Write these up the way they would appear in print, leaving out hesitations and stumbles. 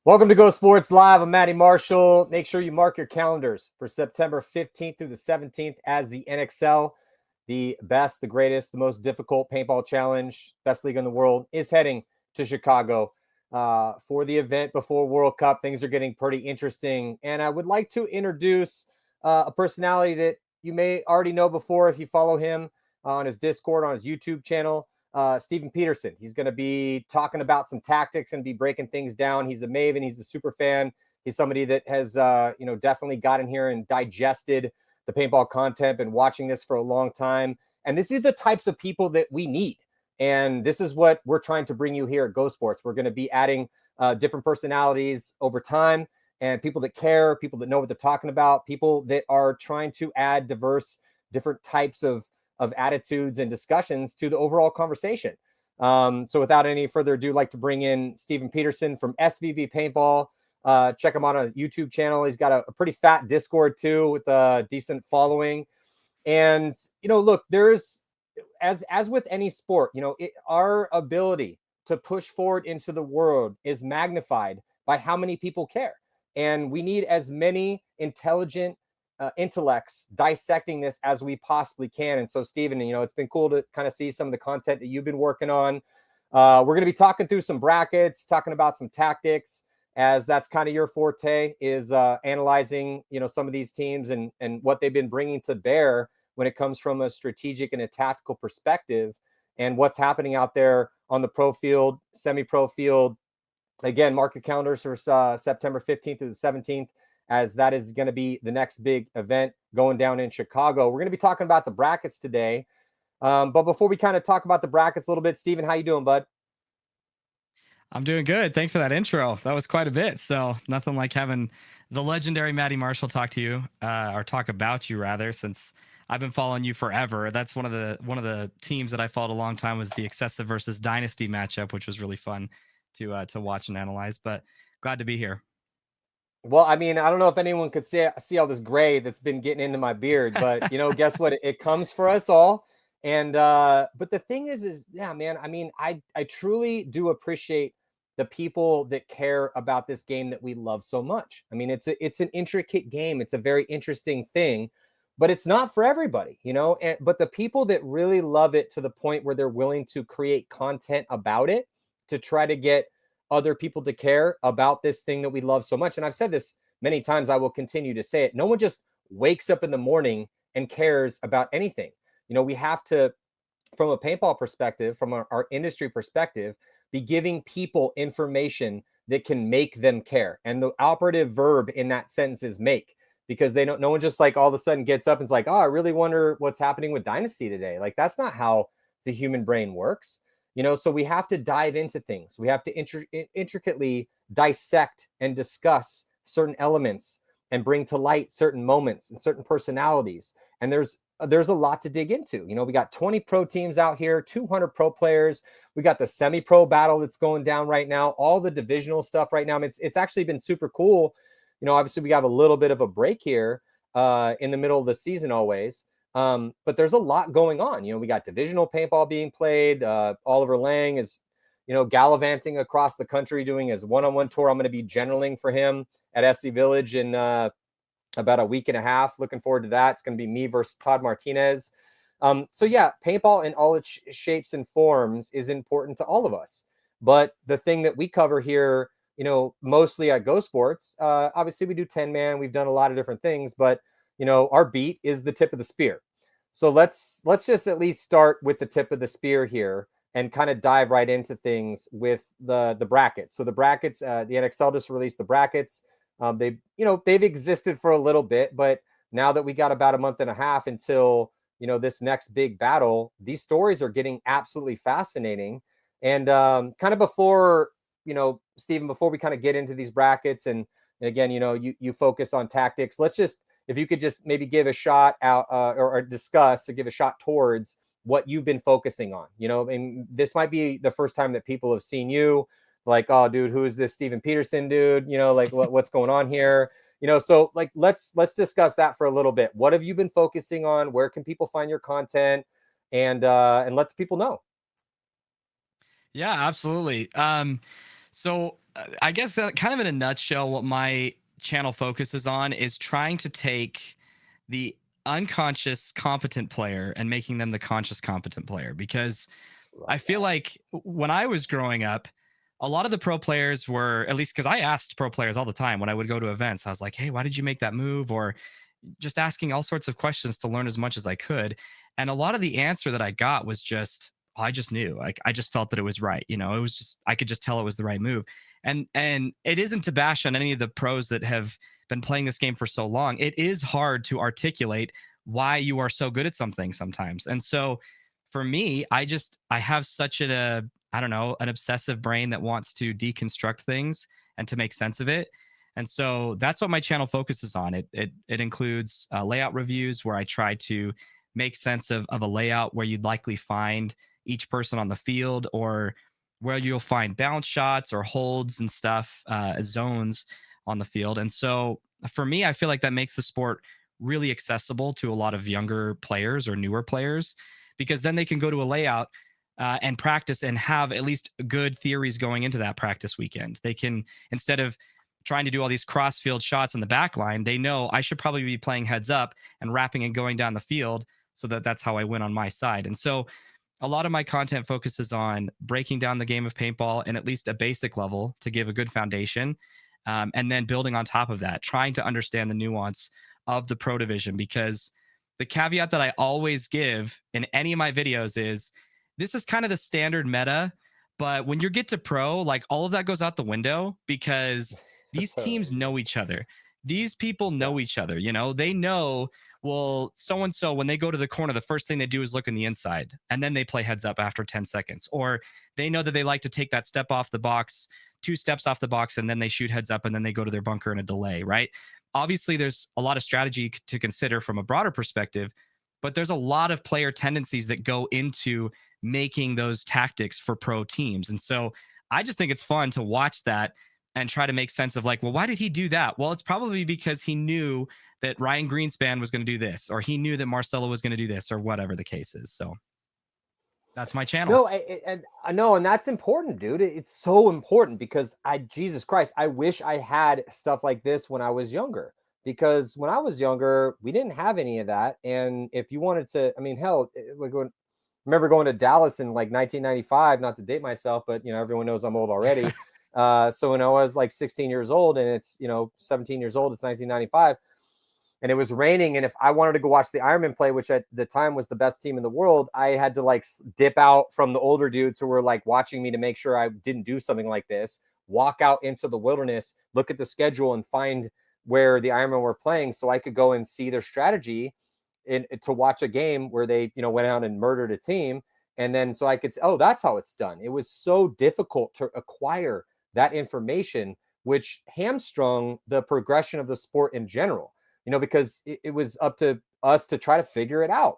Welcome to Go Sports Live. I'm Matty Marshall. Make sure you mark your calendars for September 15th through the 17th as the NXL, the best, the greatest, the most difficult paintball challenge, best league in the world, is heading to Chicago for the event before World Cup. Things are getting pretty interesting. And I would like to introduce a personality that you may already know before if you follow him on his Discord, on his YouTube channel. Stephen Peterson. He's going to be talking about some tactics and be breaking things down. He's a maven. He's a super fan. He's somebody that has, definitely got in here and digested the paintball content, been watching this for a long time. And this is the types of people that we need. And this is what we're trying to bring you here at Go Sports. We're going to be adding different personalities over time and people that care, people that know what they're talking about, people that are trying to add diverse, different types of attitudes and discussions to the overall conversation. So without any further ado, I'd like to bring in Stephen Peterson from SVP Paintball. Check him out on a YouTube channel. He's got a pretty fat Discord too with a decent following. And, look, there's, as with any sport, our ability to push forward into the world is magnified by how many people care. And we need as many intelligent intellects dissecting this as we possibly can. And so, Stephen, it's been cool to kind of see some of the content that you've been working on. We're going to be talking through some brackets, talking about some tactics, as that's kind of your forte, is analyzing, some of these teams and what they've been bringing to bear when it comes from a strategic and a tactical perspective, and what's happening out there on the pro field, semi-pro field. Again, mark your calendars for September 15th to the 17th, as that is going to be the next big event going down in Chicago. We're going to be talking about the brackets today. But before we kind of talk about the brackets a little bit, Steven, how you doing, bud? I'm doing good. Thanks for that intro. That was quite a bit. So nothing like having the legendary Matty Marshall talk to you, or talk about you rather, since I've been following you forever. That's one of the teams that I followed a long time, was the Excessive versus Dynasty matchup, which was really fun to watch and analyze. But glad to be here. Well, I mean, I don't know if anyone could see all this gray that's been getting into my beard, but guess what? It comes for us all. And but the thing is yeah, man, I mean, I truly do appreciate the people that care about this game that we love so much. I mean, it's an intricate game. It's a very interesting thing, but it's not for everybody, but the people that really love it to the point where they're willing to create content about it to try to get other people to care about this thing that we love so much. And I've said this many times, I will continue to say it. No one just wakes up in the morning and cares about anything. We have to, from a paintball perspective, from our industry perspective, be giving people information that can make them care. And the operative verb in that sentence is make, because no one just like all of a sudden gets up and is like, oh, I really wonder what's happening with Dynasty today. Like, that's not how the human brain works. So we have to dive into things. We have to intricately dissect and discuss certain elements and bring to light certain moments and certain personalities. And there's a lot to dig into. We got 20 pro teams out here, 200 pro players. We got the semi-pro battle that's going down right now, all the divisional stuff right now. I mean, it's actually been super cool. Obviously we have a little bit of a break here in the middle of the season always. But there's a lot going on. We got divisional paintball being played. Oliver Lang is, gallivanting across the country doing his one-on-one tour. I'm going to be generaling for him at SC Village in about a week and a half. Looking forward to that. It's going to be me versus Todd Martinez. So yeah, paintball in all its shapes and forms is important to all of us. But the thing that we cover here, mostly at Go Sports, obviously we do 10-man. We've done a lot of different things, but our beat is the tip of the spear. So let's just at least start with the tip of the spear here and kind of dive right into things with the brackets. So the brackets, the NXL just released the brackets. They've existed for a little bit, but now that we got about a month and a half until this next big battle, these stories are getting absolutely fascinating. And kind of before Stephen, before we kind of get into these brackets, and again, you focus on tactics. Let's just, if you could just maybe give a shot out or discuss or give a shot towards what you've been focusing on. And this might be the first time that people have seen you, like, oh, dude, who is this Stephen Peterson dude? Like what's going on here? So like let's discuss that for a little bit. What have you been focusing on? Where can people find your content? And let the people know. Yeah, absolutely. So I guess kind of in a nutshell, what my channel focuses on is trying to take the unconscious competent player and making them the conscious competent player. Because I Love feel that. like when I was growing up, a lot of the pro players were, at least because I asked pro players all the time when I would go to events, I was like, hey, why did you make that move? Or just asking all sorts of questions to learn as much as I could. And a lot of the answer that I got was just, oh, I just knew. Like I just felt that it was right. You know, it was just I could just tell it was the right move. And it isn't to bash on any of the pros that have been playing this game for so long. It is hard to articulate why you are so good at something sometimes. And so for me, I have such a I don't know, an obsessive brain that wants to deconstruct things and to make sense of it. And so that's what my channel focuses on. It includes layout reviews where I try to make sense of a layout where you'd likely find each person on the field, or where you'll find bounce shots or holds and stuff, zones on the field. And so for me, I feel like that makes the sport really accessible to a lot of younger players or newer players, because then they can go to a layout and practice and have at least good theories going into that practice weekend. They can, instead of trying to do all these cross field shots in the back line, they know I should probably be playing heads up and wrapping and going down the field, so that that's how I win on my side. And so a lot of my content focuses on breaking down the game of paintball in at least a basic level to give a good foundation. And then building on top of that, trying to understand the nuance of the pro division. Because the caveat that I always give in any of my videos is this is kind of the standard meta. But when you get to pro, like all of that goes out the window, because these teams Totally. know each other. These people Yeah. know each other. You know, they know, well, so and so, when they go to the corner, the first thing they do is look in the inside and then they play heads up after 10 seconds. Or they know that they like to take that step off the box, 2 steps off the box, and then they shoot heads up and then they go to their bunker in a delay, right? Obviously, there's a lot of strategy to consider from a broader perspective, but there's a lot of player tendencies that go into making those tactics for pro teams. And so I just think it's fun to watch that and try to make sense of, like, well, why did he do that? Well, it's probably because he knew that Ryan Greenspan was going to do this, or he knew that Marcelo was going to do this, or whatever the case is. So that's my channel. No, and I know, and that's important, dude. It's so important because Jesus Christ, I wish I had stuff like this when I was younger. Because when I was younger, we didn't have any of that. And if you wanted to, I mean, hell, like remember going to Dallas in like 1995. Not to date myself, but everyone knows I'm old already. So when I was like 16 years old, and it's 17 years old, it's 1995, and it was raining, and if I wanted to go watch the Ironman play, which at the time was the best team in the world, I had to like dip out from the older dudes who were like watching me to make sure I didn't do something like this, walk out into the wilderness, look at the schedule, and find where the Ironman were playing so I could go and see their strategy to watch a game where they went out and murdered a team. And then so I could say, oh, that's how it's done. It was so difficult to acquire that information, which hamstrung the progression of the sport in general, because it was up to us to try to figure it out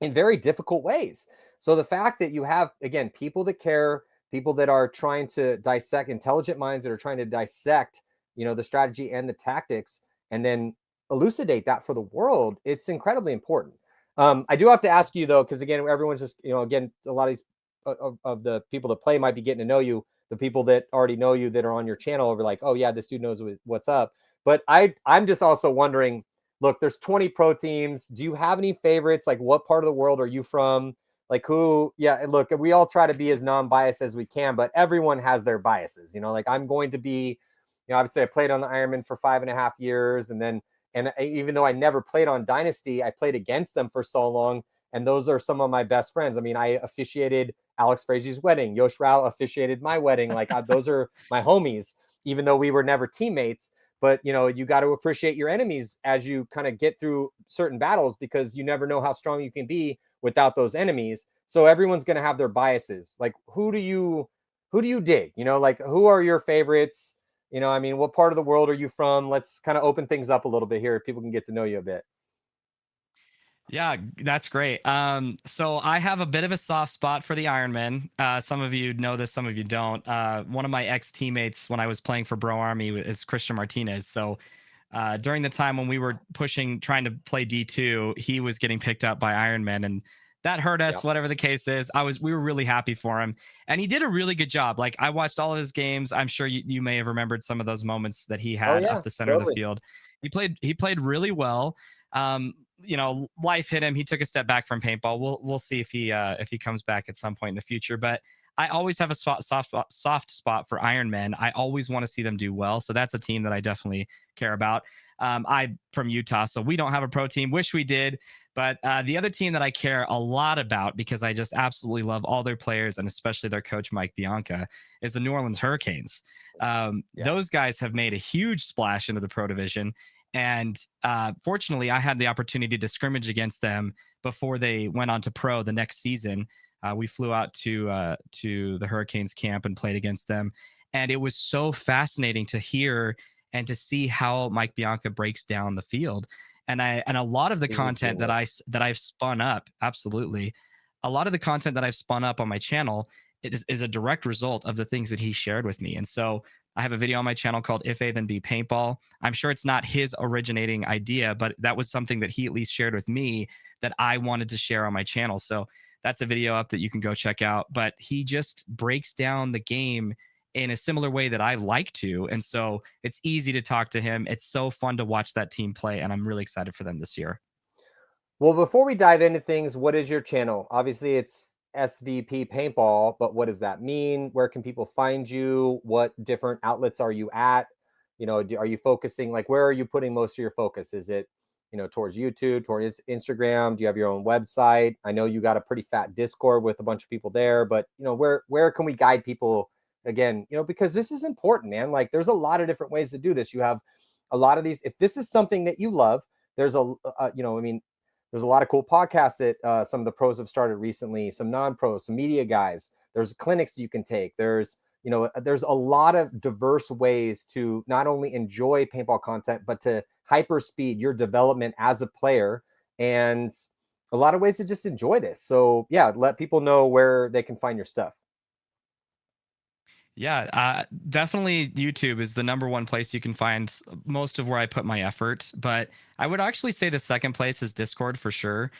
in very difficult ways. So the fact that you have, again, people that care, people that are trying to dissect, intelligent minds that are trying to dissect, the strategy and the tactics, and then elucidate that for the world, it's incredibly important. I do have to ask you though, because again, everyone's just, again, a lot of these of the people that play might be getting to know you. The people that already know you that are on your channel are like, oh yeah, this dude knows what's up. But I'm just also wondering, look, there's 20 pro teams. Do you have any favorites? Like, what part of the world are you from? Like, who? Yeah, look, we all try to be as non-biased as we can, but everyone has their biases. Like I'm going to be, obviously I played on the Ironman for 5.5 years, and even though I never played on Dynasty, I played against them for so long, and those are some of my best friends. I mean, I officiated Alex Frazier's wedding. Yosh Rao officiated my wedding. Like, those are my homies, even though we were never teammates. But you got to appreciate your enemies as you kind of get through certain battles, because you never know how strong you can be without those enemies. So everyone's going to have their biases. Like, who do you dig? Like, who are your favorites? I mean, what part of the world are you from? Let's kind of open things up a little bit here. People can get to know you a bit. Yeah, that's great. So I have a bit of a soft spot for the Ironman. Some of you know this, some of you don't. One of my ex teammates when I was playing for Bro Army is Christian Martinez. So during the time when we were trying to play D2, he was getting picked up by Ironman, and that hurt us, Yeah. whatever the case is. We were really happy for him. And he did a really good job. Like, I watched all of his games. I'm sure you may have remembered some of those moments that he Oh had up yeah, the center of the totally. field. He played really well. Life hit him. He took a step back from paintball. We'll see if he comes back at some point in the future. But I always have a soft spot for Iron Men. I always want to see them do well. So that's a team that I definitely care about. I from Utah, so we don't have a pro team. Wish we did. But the other team that I care a lot about, because I just absolutely love all their players and especially their coach Mike Bianca, is the New Orleans Hurricanes. Yeah. Those guys have made a huge splash into the pro division, and fortunately, I had the opportunity to scrimmage against them before they went on to pro the next season. We flew out to the Hurricanes camp and played against them, and it was so fascinating to hear and to see how Mike Bianca breaks down the field. And a lot of the He's a content genius. that I've spun up, absolutely, a lot of the content that I've spun up on my channel is a direct result of the things that he shared with me. And so I have a video on my channel called If A Then B Paintball. I'm sure it's not his originating idea, but that was something that he at least shared with me that I wanted to share on my channel. So that's a video up that you can go check out. But he just breaks down the game in a similar way that I like to. And so it's easy to talk to him. It's so fun to watch that team play. And I'm really excited for them this year. Well, before we dive into things, what is your channel? Obviously, it's SVP Paintball, but what does that mean? Where can people find you? What different outlets are you at? Are you focusing, like, where are you putting most of your focus? Is it, towards YouTube, towards Instagram? Do you have your own website? I know you got a pretty fat Discord with a bunch of people there, but where can we guide people again? Because this is important, man. Like, there's a lot of different ways to do this. You have a lot of these. If this is something that you love, there's I mean, there's a lot of cool podcasts that some of the pros have started recently, some non-pros, some media guys. There's clinics you can take. There's a lot of diverse ways to not only enjoy paintball content, but to hyper speed your development as a player, and a lot of ways to just enjoy this. So yeah, let people know where they can find your stuff. Yeah, definitely YouTube is the number one place you can find most of where I put my effort. But I would actually say the second place is Discord for sure.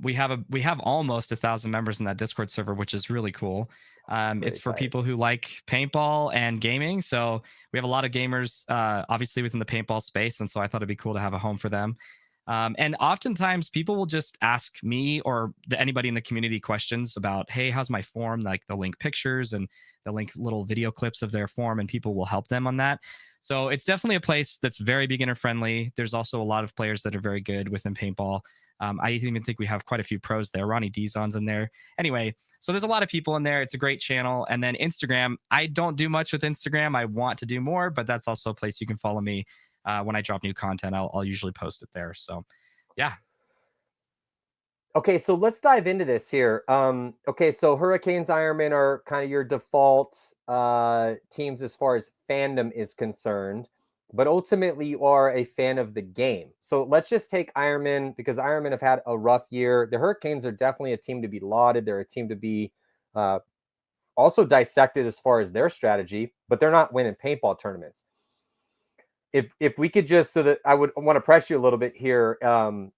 We have almost 1,000 members in that Discord server, which is really cool. Really It's for tight. people who like paintball and gaming. So we have a lot of gamers, obviously within the paintball space, and so I thought it'd be cool to have a home for them. And oftentimes people will just ask me or anybody in the community questions about, hey, how's my form? Like, they'll link pictures and they'll link little video clips of their form, and people will help them on that. So it's definitely a place that's very beginner friendly. There's also a lot of players that are very good within paintball. I even think we have quite a few pros there. Ronnie Dizon's in there. Anyway, so there's a lot of people in there. It's a great channel. And then Instagram, I don't do much with Instagram. I want to do more, but that's also a place you can follow me. When I drop new content, I'll usually post it there. So, yeah. Okay, so let's dive into this here. Okay, so Hurricanes, Ironman are kind of your default teams as far as fandom is concerned, but ultimately you are a fan of the game. So let's just take Ironman, because Ironman have had a rough year. The Hurricanes are definitely a team to be lauded. They're a team to be uh, also dissected as far as their strategy, but they're not winning paintball tournaments. If we could just, so that I would want to press you a little bit here,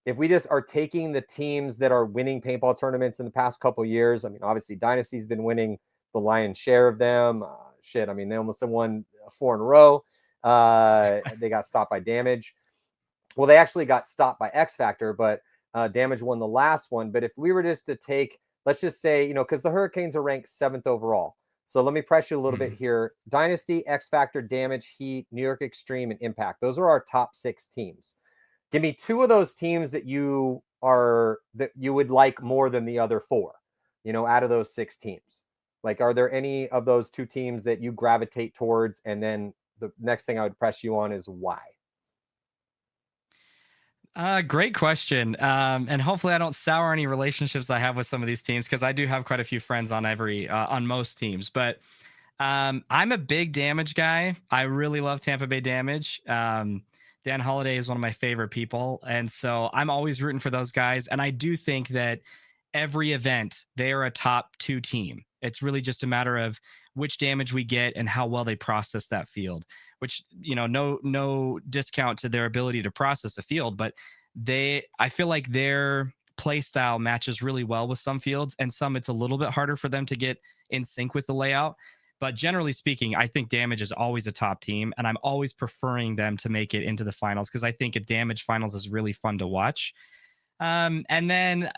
if we just are taking the teams that are winning paintball tournaments in the past couple of years, I mean, obviously Dynasty's been winning the lion's share of them. Shit, I mean, they almost have won 4 in a row. They got stopped by Damage. Well, they actually got stopped by X Factor, but Damage won the last one. But if we were just to take, let's just say, because the Hurricanes are ranked 7th overall. So let me press you a little bit Mhm. here. Dynasty, X Factor, Damage, Heat, New York Extreme, and Impact. Those are our top 6 teams. Give me 2 of those teams that you would like more than the other 4, out of those 6 teams. Like, are there any of those 2 teams that you gravitate towards? And then the next thing I would press you on is why. Great question. And hopefully I don't sour any relationships I have with some of these teams, because I do have quite a few friends on most teams. But I'm a big Damage guy. I really love Tampa Bay Damage. Dan Holiday is one of my favorite people, and so I'm always rooting for those guys. And I do think that every event they are a top 2 team. It's really just a matter of which damage we get and how well they process that field. Which, no discount to their ability to process a field, but I feel like their play style matches really well with some fields, and some it's a little bit harder for them to get in sync with the layout. But generally speaking, I think Damage is always a top team, and I'm always preferring them to make it into the finals because I think a Damage finals is really fun to watch. And then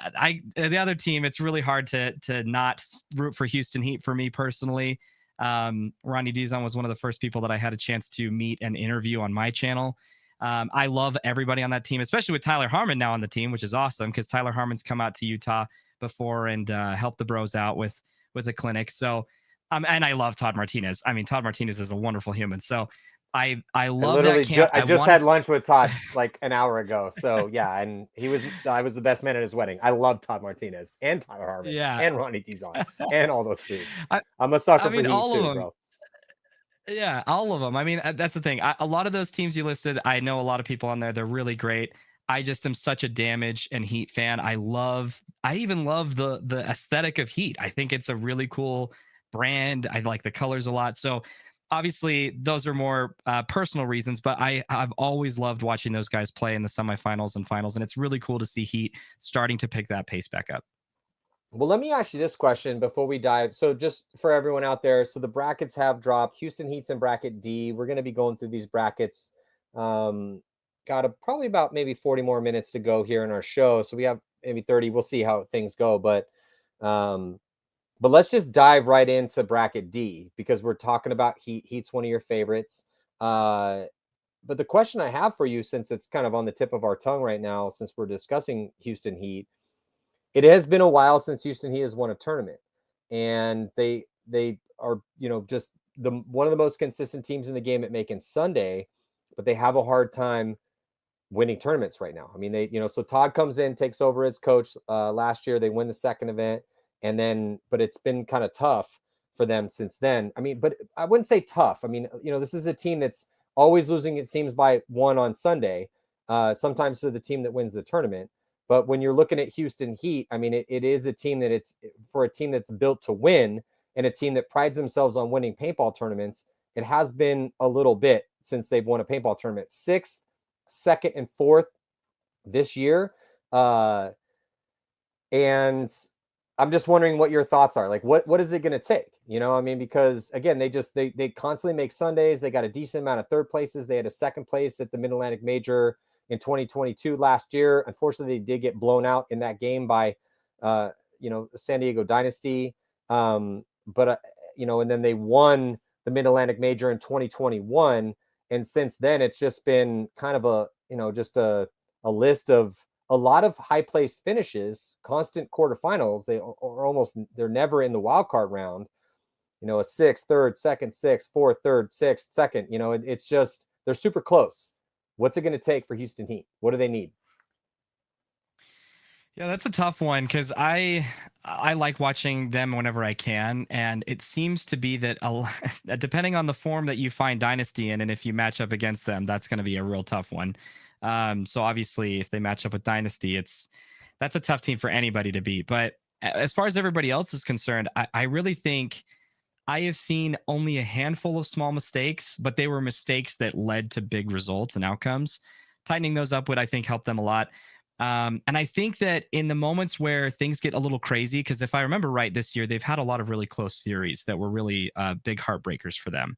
the other team, it's really hard to not root for Houston Heat for me personally. Ronnie Dizon was one of the first people that I had a chance to meet and interview on my channel. I love everybody on that team, especially with Tyler Harmon now on the team, which is awesome because Tyler Harmon's come out to Utah before and helped the bros out with a clinic. So, and I love Todd Martinez. I mean, Todd Martinez is a wonderful human. So I love that camp. I just had lunch with Todd like an hour ago. So yeah, and I was the best man at his wedding. I love Todd Martinez and Tyler Harmon and Ronnie Dizon and all those dudes. I'm a sucker for Heat too, bro. Yeah, all of them. I mean, that's the thing. A lot of those teams you listed, I know a lot of people on there. They're really great. I just am such a Damage and Heat fan. I even love the aesthetic of Heat. I think it's a really cool brand. I like the colors a lot. So obviously those are more personal reasons, but I've always loved watching those guys play in the semifinals and finals. And it's really cool to see Heat starting to pick that pace back up. Well, let me ask you this question before we dive. So just for everyone out there, so the brackets have dropped. Houston Heat's in bracket D. We're going to be going through these brackets. Got probably about maybe 40 more minutes to go here in our show. So we have maybe 30. We'll see how things go. But let's just dive right into bracket D because we're talking about Heat. Heat's one of your favorites. But the question I have for you, since it's kind of on the tip of our tongue right now, since we're discussing Houston Heat, it has been a while since Houston Heat has won a tournament, and they are, just one of the most consistent teams in the game at making Sunday, but they have a hard time winning tournaments right now. I mean, so Todd comes in, takes over as coach. Last year they win the second event, but it's been kind of tough for them since then. I mean, but I wouldn't say tough. I mean, this is a team that's always losing, it seems, by one on Sunday, sometimes to the team that wins the tournament. But when you're looking at Houston Heat, I mean, it is a team that it's for a team that's built to win and a team that prides themselves on winning paintball tournaments. It has been a little bit since they've won a paintball tournament, 6th, 2nd, and 4th this year. And I'm just wondering what your thoughts are. Like, what is it going to take? I mean, because again, they constantly make Sundays. They got a decent amount of third places. They had a second place at the Mid-Atlantic Major in 2022 last year. Unfortunately, they did get blown out in that game by, San Diego Dynasty. And then they won the Mid-Atlantic Major in 2021. And since then, it's just been kind of a list of a lot of high-placed finishes, constant quarterfinals. They're never in the wild card round. A 6th, 3rd, 2nd, 6th, 4th, 3rd, 6th, 2nd. It's just, they're super close. What's it going to take for Houston Heat? What do they need? Yeah, that's a tough one because I like watching them whenever I can, and it seems to be that depending on the form that you find Dynasty in, and if you match up against them, that's going to be a real tough one. So obviously, if they match up with Dynasty, that's a tough team for anybody to beat. But as far as everybody else is concerned, I really think I have seen only a handful of small mistakes, but they were mistakes that led to big results and outcomes. Tightening those up would, I think, help them a lot. And I think that in the moments where things get a little crazy, because if I remember right, this year, they've had a lot of really close series that were really big heartbreakers for them.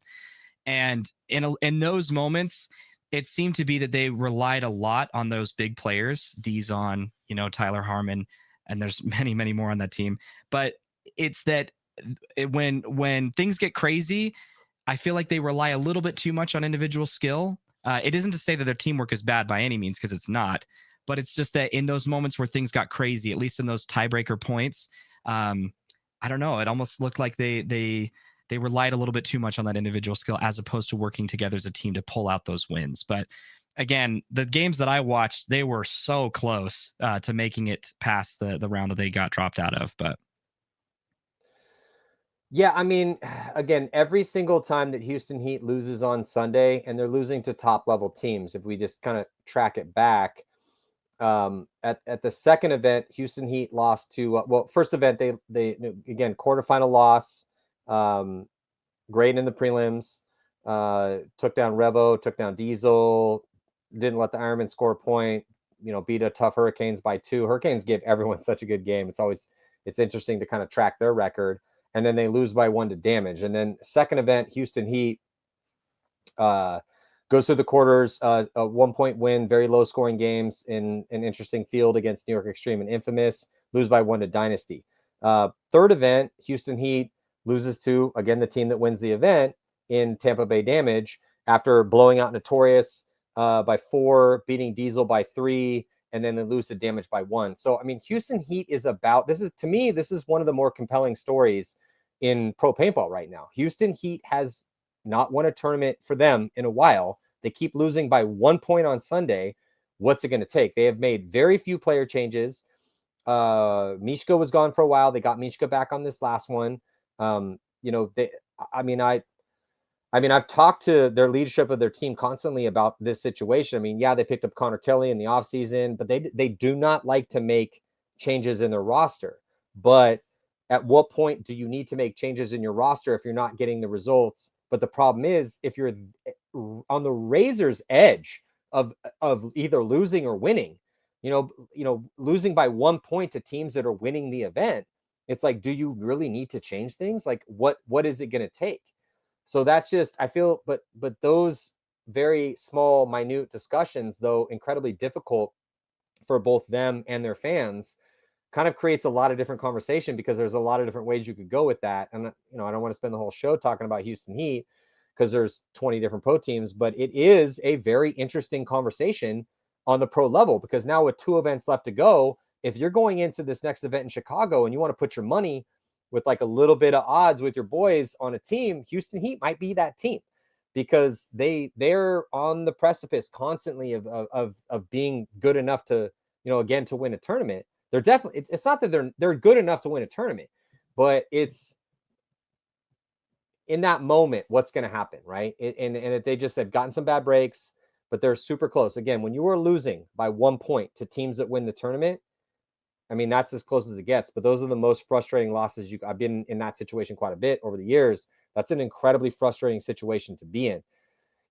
And in those moments, it seemed to be that they relied a lot on those big players, Dizon, Tyler Harmon, and there's many, many more on that team. But it's that when things get crazy, I feel like they rely a little bit too much on individual skill. It isn't to say that their teamwork is bad by any means, because it's not. But it's just that in those moments where things got crazy, at least in those tiebreaker points, I don't know. It almost looked like they relied a little bit too much on that individual skill as opposed to working together as a team to pull out those wins. But again, the games that I watched, they were so close to making it past the round that they got dropped out of. But yeah, I mean, again, every single time that Houston Heat loses on Sunday, and they're losing to top level teams, if we just kind of track it back, at the second event, Houston Heat lost to first event they again quarterfinal loss, great in the prelims, took down Revo, took down Diesel, didn't let the Ironman score a point, beat a tough Hurricanes by 2. Hurricanes give everyone such a good game. It's interesting to kind of track their record. And then they lose by 1 to Damage. And then second event, Houston Heat goes through the quarters, a 1-point win, very low scoring games in an interesting field against New York Extreme and Infamous, lose by 1 to Dynasty. Third event, Houston Heat loses to, again, the team that wins the event in Tampa Bay Damage after blowing out Notorious by 4, beating Diesel by 3, and then they lose to Damage by 1. So, I mean, Houston Heat is to me, this is one of the more compelling stories in pro paintball right now. Houston Heat has not won a tournament for them in a while. They keep losing by 1 point on Sunday. What's it going to take? They have made very few player changes. Mishka was gone for a while. They got Mishka back on this last one. I've talked to their leadership of their team constantly about this situation. I mean, yeah, they picked up Connor Kelly in the offseason, but they do not like to make changes in their roster. But at what point do you need to make changes in your roster if you're not getting the results? But the problem is, if you're on the razor's edge of either losing or winning, losing by 1 point to teams that are winning the event, it's like, do you really need to change things? Like, what is it going to take? So that's just, I feel, but those very small, minute discussions, though incredibly difficult for both them and their fans, kind of creates a lot of different conversation, because there's a lot of different ways you could go with that. And, I don't want to spend the whole show talking about Houston Heat because there's 20 different pro teams, but it is a very interesting conversation on the pro level, because now with 2 events left to go, if you're going into this next event in Chicago and you want to put your money with like a little bit of odds with your boys on a team, Houston Heat might be that team, because they're on the precipice constantly of being good enough to, again, to win a tournament. They're definitely, it's not that they're good enough to win a tournament, but it's in that moment, what's going to happen, right? And if they've gotten some bad breaks, but they're super close. Again, when you are losing by 1 point to teams that win the tournament, I mean, that's as close as it gets. But those are the most frustrating losses. I've been in that situation quite a bit over the years. That's an incredibly frustrating situation to be in.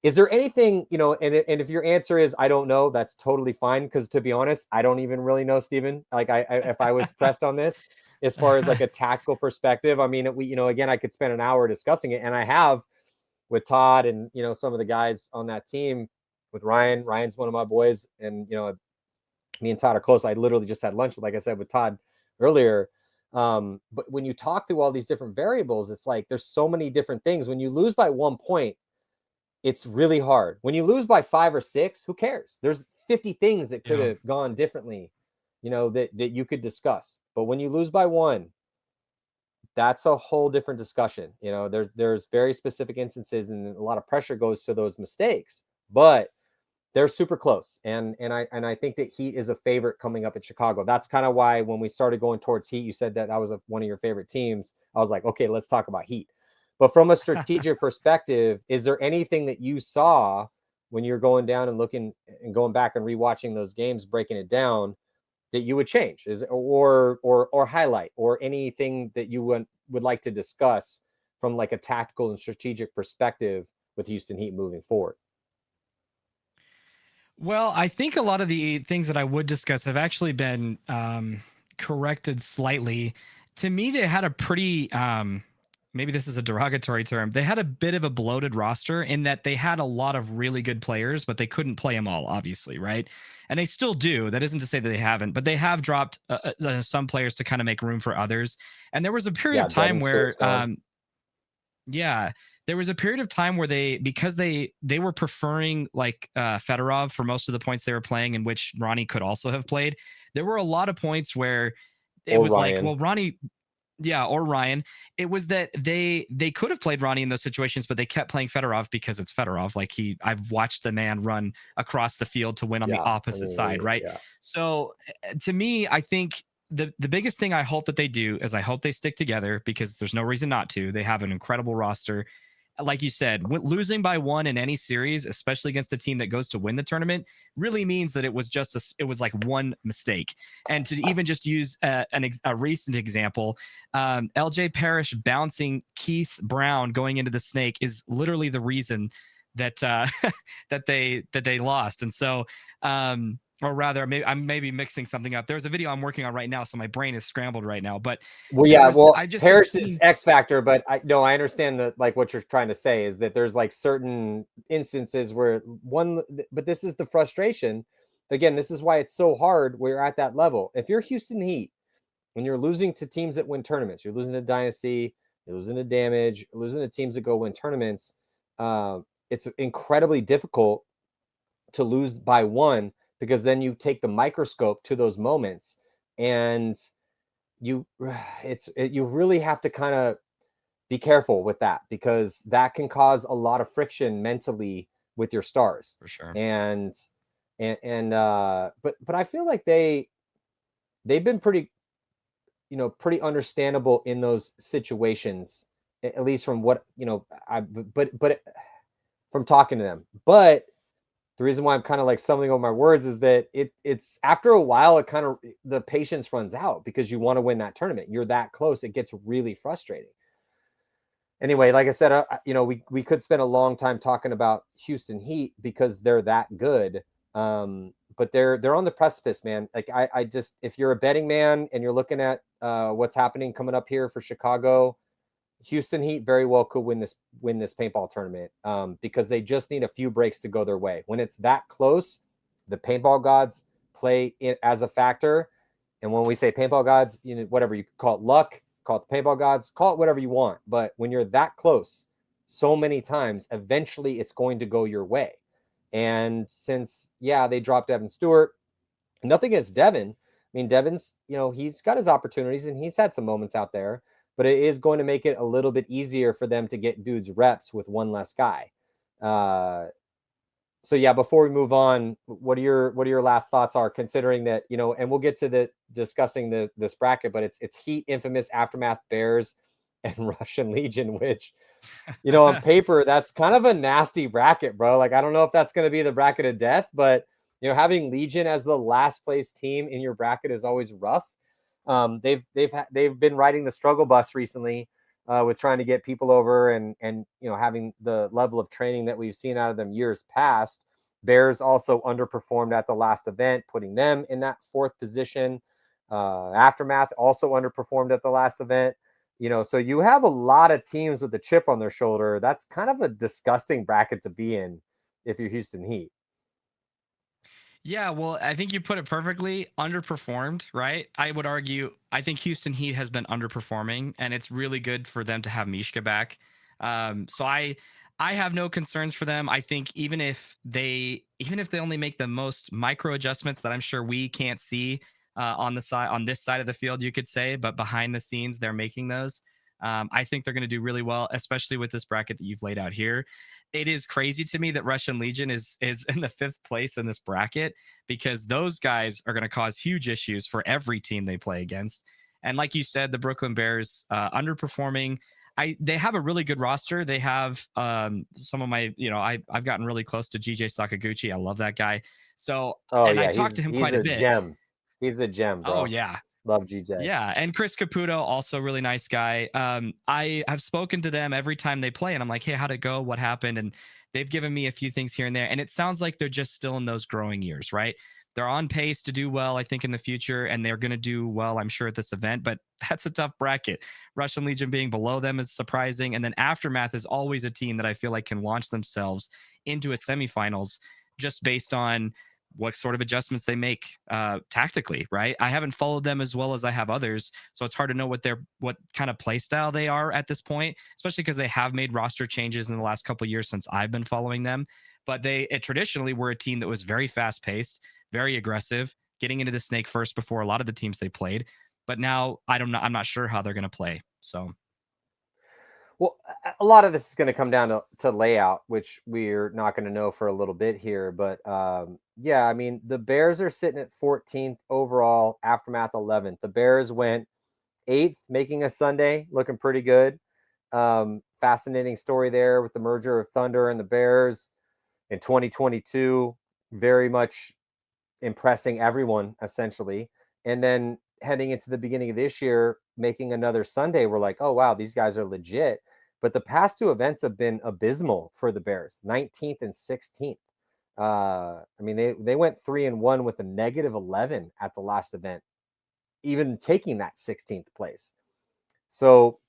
Is there anything, and if your answer is, I don't know, that's totally fine. Because to be honest, I don't even really know, Steven. Like if I was pressed on this, as far as like a tactical perspective, I mean, again, I could spend an hour discussing it, and I have with Todd and, some of the guys on that team, with Ryan. Ryan's one of my boys, and, me and Todd are close. I literally just had lunch, like I said, with Todd earlier. But when you talk through all these different variables, it's like, there's so many different things. When you lose by 1 point, it's really hard. When you lose by 5 or 6, who cares? There's 50 things that could have gone differently, that you could discuss. But when you lose by 1, that's a whole different discussion. There's very specific instances, and a lot of pressure goes to those mistakes, but they're super close. And I think that Heat is a favorite coming up in Chicago. That's kind of why when we started going towards Heat, you said that was one of your favorite teams. I was like, okay, let's talk about Heat. But from a strategic perspective, is there anything that you saw when you're going down and looking and going back and rewatching those games, breaking it down, that you would change, or highlight, or anything that you would like to discuss from like a tactical and strategic perspective with Houston Heat moving forward? Well, I think a lot of the things that I would discuss have actually been corrected slightly. To me, they had a pretty, maybe this is a derogatory term, they had a bit of a bloated roster in that they had a lot of really good players, but they couldn't play them all, obviously, right? And they still do. That isn't to say that they haven't, but they have dropped some players to kind of make room for others. And there was a period of time where, yeah, there was a period of time where because they were preferring like Fedorov for most of the points they were playing, in which Ronnie could also have played. There were a lot of points where it was Ryan. Like, well, Ronnie, yeah, or Ryan. It was that they could have played Ronnie in those situations, but they kept playing Fedorov because it's Fedorov. Like I've watched the man run across the field to win on the opposite side, right? Yeah. So to me, I think the biggest thing I hope that they do is I hope they stick together, because there's no reason not to. They have an incredible roster. Like you said, losing by 1 in any series, especially against a team that goes to win the tournament, really means that it was like one mistake. And to even just use a recent example, LJ Parrish bouncing Keith Brown going into the snake is literally the reason that that they lost. And so or rather, I'm maybe mixing something up. There's a video I'm working on right now, so my brain is scrambled right now. But Well, yeah, well, I just have Parrish is seen. X factor, but I understand that, like, what you're trying to say is that there's like certain instances where but this is the frustration. Again, this is why it's so hard where you're at that level. If you're Houston Heat and you're losing to teams that win tournaments, you're losing to Dynasty, you're losing to Damage, you're losing to teams that go win tournaments. It's incredibly difficult to lose by one, because then you take the microscope to those moments, and you really have to kind of be careful with that, because that can cause a lot of friction mentally with your stars. For sure. But I feel like they've been pretty, pretty understandable in those situations, at least from what, but from talking to them. But the reason why I'm kind of like stumbling over my words is that it's after a while, it kind of, the patience runs out, because you want to win that tournament. You're that close. It gets really frustrating. Anyway, like I said, we could spend a long time talking about Houston Heat because they're that good. But they're on the precipice, man. Like I just, if you're a betting man and you're looking at what's happening coming up here for Chicago, Houston Heat very well could win this paintball tournament, because they just need a few breaks to go their way. When it's that close, the paintball gods play it as a factor. And when we say paintball gods, whatever you call it, luck, call it the paintball gods, call it whatever you want. But when you're that close so many times, eventually it's going to go your way. And since, they dropped Devin Stewart, nothing against Devin. I mean, Devin's, he's got his opportunities and he's had some moments out there, but it is going to make it a little bit easier for them to get dudes reps with one less guy. So yeah, before we move on, what are your last thoughts are, considering that, and we'll get to the discussing this bracket, but it's Heat, Infamous, Aftermath, Bears, and Russian Legion, which, on paper, that's kind of a nasty bracket, bro. Like, I don't know if that's going to be the bracket of death, but having Legion as the last place team in your bracket is always rough. They've been riding the struggle bus recently, with trying to get people over and having the level of training that we've seen out of them years past. Bears also underperformed at the last event, putting them in that fourth position. Aftermath also underperformed at the last event. So you have a lot of teams with a chip on their shoulder. That's kind of a disgusting bracket to be in if you're Houston Heat. Yeah, well, I think you put it perfectly. Underperformed, right? I would argue. I think Houston Heat has been underperforming, and it's really good for them to have Mishka back. So I have no concerns for them. I think even if they only make the most micro adjustments that I'm sure we can't see on this side of the field, you could say, but behind the scenes they're making those. I think they're going to do really well, especially with this bracket that you've laid out here. It is crazy to me that Russian Legion is in the fifth place in this bracket, because those guys are going to cause huge issues for every team they play against. And like you said, the Brooklyn Bears underperforming. They have a really good roster. They have some of my, I've gotten really close to GJ Sakaguchi. I love that guy. So, Oh and I yeah, talked to him he's quite a a bit. gem. He's a gem, Oh bro. yeah. Love GJ. Yeah, and Chris Caputo, also really nice guy. I have spoken to them every time they play, and I'm like, hey, how'd it go? What happened? And they've given me a few things here and there, and it sounds like they're just still in those growing years, right? They're on pace to do well, I think, in the future, and they're going to do well, I'm sure, at this event. But that's a tough bracket. Russian Legion being below them is surprising, and then Aftermath is always a team that I feel like can launch themselves into a semifinals just based on what sort of adjustments they make tactically, right? I haven't followed them as well as I have others, so it's hard to know what kind of play style they are at this point, especially because they have made roster changes in the last couple of years since I've been following them. But they traditionally were a team that was very fast paced, very aggressive, getting into the snake first before a lot of the teams they played. But now I'm not sure how they're going to play. So Well, a lot of this is going to come down to layout, which we're not going to know for a little bit here. But yeah, I mean, the Bears are sitting at 14th overall, Aftermath 11th. The Bears went 8th, making a Sunday, looking pretty good. Fascinating story there with the merger of Thunder and the Bears in 2022. Very much impressing everyone, essentially. And then heading into the beginning of this year, making another Sunday, we're like, oh, wow, these guys are legit. But the past two events have been abysmal for the Bears, 19th and 16th. I mean, they went 3-1 with a -11 at the last event, even taking that 16th place. So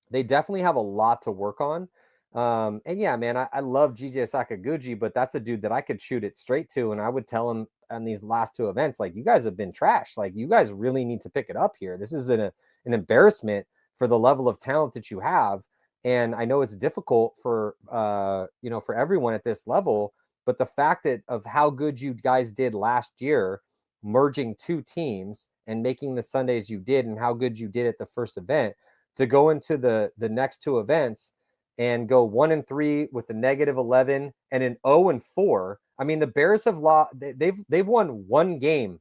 they definitely have a lot to work on. And yeah, man, I love GJ Sakaguchi, but that's a dude that I could shoot it straight to. And I would tell him on these last two events, like, you guys have been trash. Like, you guys really need to pick it up here. This is an embarrassment for the level of talent that you have. And I know it's difficult for, for everyone at this level, but the fact that of how good you guys did last year, merging two teams and making the Sundays you did, and how good you did at the first event, to go into the next two events and go 1-3 with a -11 and an 0-4. I mean, the Bears have lost. They've won one game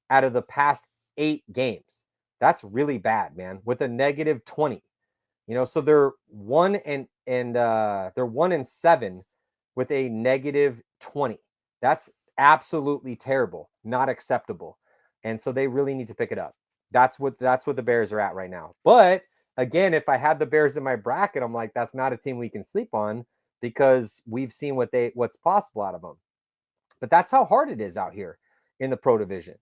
out of the past 8 games. That's really bad, man. With a -20, so they're 1-7 with a -20. That's absolutely terrible, not acceptable, and so they really need to pick it up. That's what the Bears are at right now. But again, if I had the Bears in my bracket, I'm like, that's not a team we can sleep on, because we've seen what's possible out of them. But that's how hard it is out here in the pro division.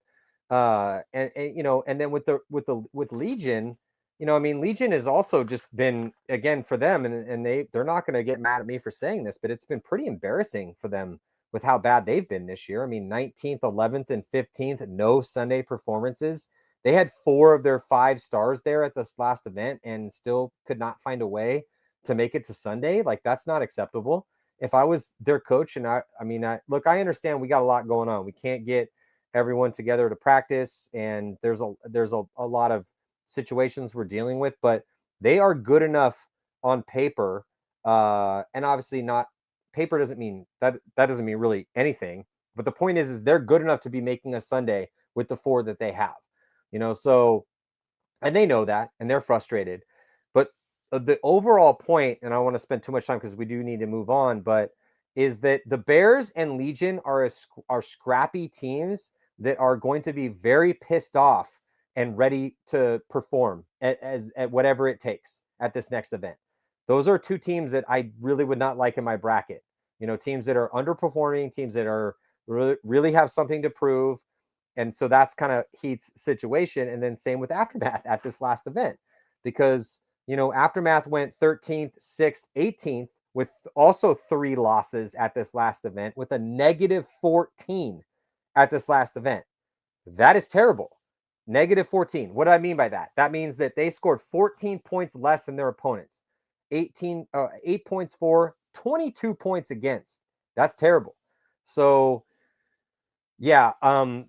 And then with Legion, I mean, Legion has also just been, again, for them, and they're not going to get mad at me for saying this, but it's been pretty embarrassing for them with how bad they've been this year. I mean, 19th, 11th, and 15th, no Sunday performances. They had 4 of their 5 stars there at this last event and still could not find a way to make it to Sunday. Like, that's not acceptable. If I was their coach, and I I understand we got a lot going on. We can't get everyone together to practice, and there's a lot of situations we're dealing with, but they are good enough on paper. And obviously, not paper doesn't mean that doesn't mean really anything. But the point is they're good enough to be making a Sunday with the 4 that they have. So, and they know that, and they're frustrated. But the overall point, and I don't want to spend too much time because we do need to move on, but is that the Bears and Legion are scrappy teams that are going to be very pissed off and ready to perform at whatever it takes at this next event. Those are 2 teams that I really would not like in my bracket. Teams that are underperforming, teams that are really have something to prove. And so that's kind of Heat's situation. And then same with Aftermath at this last event, because, Aftermath went 13th, 6th, 18th with also 3 losses at this last event with a -14 at this last event. That is terrible. -14. What do I mean by that? That means that they scored 14 points less than their opponents. 8 points for, 22 points against. That's terrible. So yeah,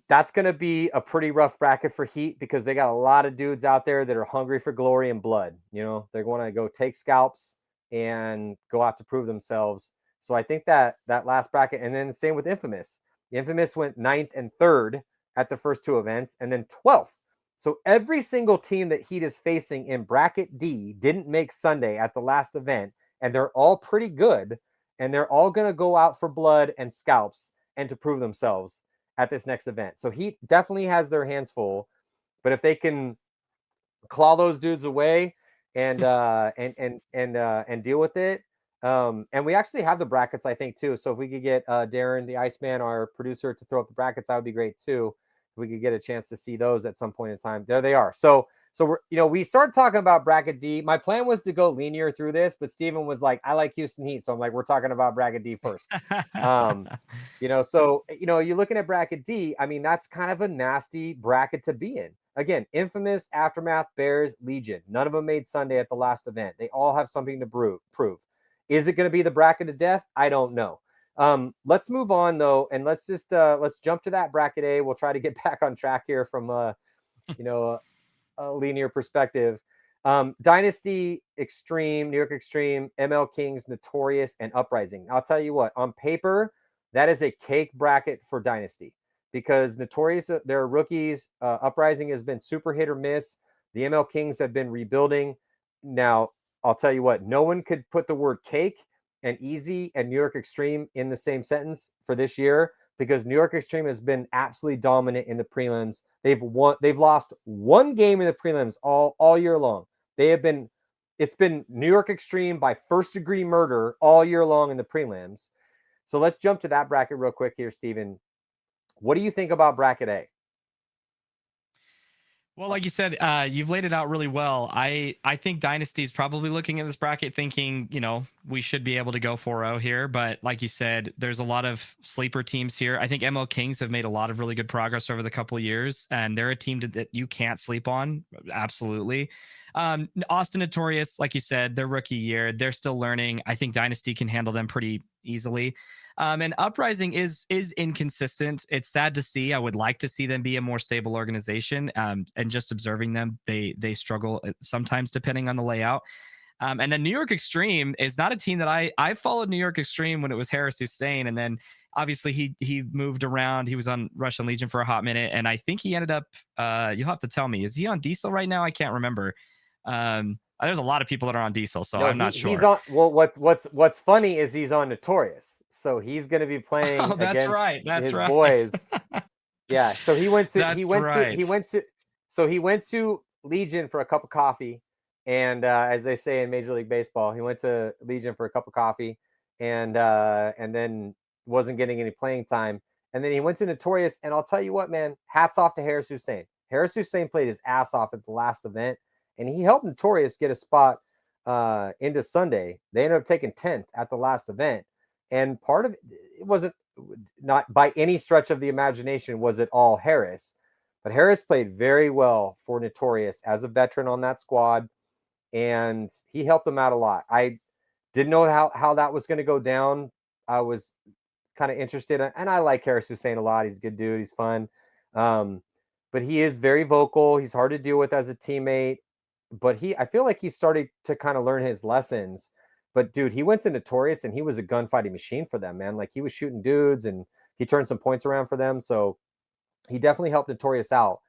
that's going to be a pretty rough bracket for Heat, because they got a lot of dudes out there that are hungry for glory and blood. They're going to go take scalps and go out to prove themselves. So I think that last bracket, and then the same with Infamous. The Infamous went 9th and 3rd at the first 2 events, and then 12th. So every single team that Heat is facing in bracket D didn't make Sunday at the last event, and they're all pretty good, and they're all going to go out for blood and scalps and to prove themselves at this next event. So Heat definitely has their hands full, but if they can claw those dudes away and and deal with it, and we actually have the brackets, I think, too. So if we could get Darren, the Iceman, our producer, to throw up the brackets, that would be great too. If we could get a chance to see those at some point in time. There they are. So we started talking about bracket D. My plan was to go linear through this, but Steven was like, I like Houston Heat. So I'm like, we're talking about bracket D first. So you're looking at bracket D. I mean, that's kind of a nasty bracket to be in. Again, Infamous, Aftermath, Bears, Legion. None of them made Sunday at the last event. They all have something to prove. Is it going to be the bracket of death? I don't know. Let's move on though, and let's jump to that bracket A. We'll try to get back on track here from a linear perspective. Dynasty, Extreme, New York Extreme, ML Kings, Notorious, and Uprising. I'll tell you what, on paper, that is a cake bracket for Dynasty, because Notorious, they're rookies. Uprising has been super hit or miss. The ML Kings have been rebuilding. Now, I'll tell you what, no one could put the word cake and easy and New York Extreme in the same sentence for this year, because New York Extreme has been absolutely dominant in the prelims. They've lost one game in the prelims all year long. It's been New York Extreme by first degree murder all year long in the prelims. So let's jump to that bracket real quick here, Steven. What do you think about bracket A? Well, like you said, you've laid it out really well. I think Dynasty's probably looking at this bracket thinking, we should be able to go 4-0 here. But like you said, there's a lot of sleeper teams here. I think ML Kings have made a lot of really good progress over the couple of years, and they're a team that you can't sleep on. Absolutely. Austin Notorious, like you said, their rookie year, they're still learning. I think Dynasty can handle them pretty easily. And Uprising is inconsistent. It's sad to see. I would like to see them be a more stable organization. And just observing them, they struggle sometimes depending on the layout. And then New York Extreme is not a team that I followed New York Extreme when it was Harris Hussein, and then obviously he moved around. He was on Russian Legion for a hot minute, and I think he ended up. You'll have to tell me. Is he on Diesel right now? I can't remember. There's a lot of people that are on Diesel, so No, I'm not he's sure. on. Well, what's funny is he's on Notorious, so he's going to be playing Oh, that's against right. That's his right. boys. Yeah, so he went to That's right. he went to Legion for a cup of coffee, and as they say in Major League Baseball, he went to Legion for a cup of coffee, and then wasn't getting any playing time, and then he went to Notorious, and I'll tell you what, man, hats off to Harris Hussein. Harris Hussein played his ass off at the last event, and he helped Notorious get a spot into Sunday. They ended up taking 10th at the last event, and part of it wasn't, not by any stretch of the imagination was it all Harris, but Harris played very well for Notorious as a veteran on that squad, and he helped them out a lot. I didn't know how that was going to go down. I was kind of interested, and I like Harris Hussein a lot. He's a good dude. He's fun. But he is very vocal. He's hard to deal with as a teammate, but I feel like he started to kind of learn his lessons. But dude, he went to Notorious and he was a gunfighting machine for them, man. Like he was shooting dudes and he turned some points around for them. So he definitely helped Notorious out.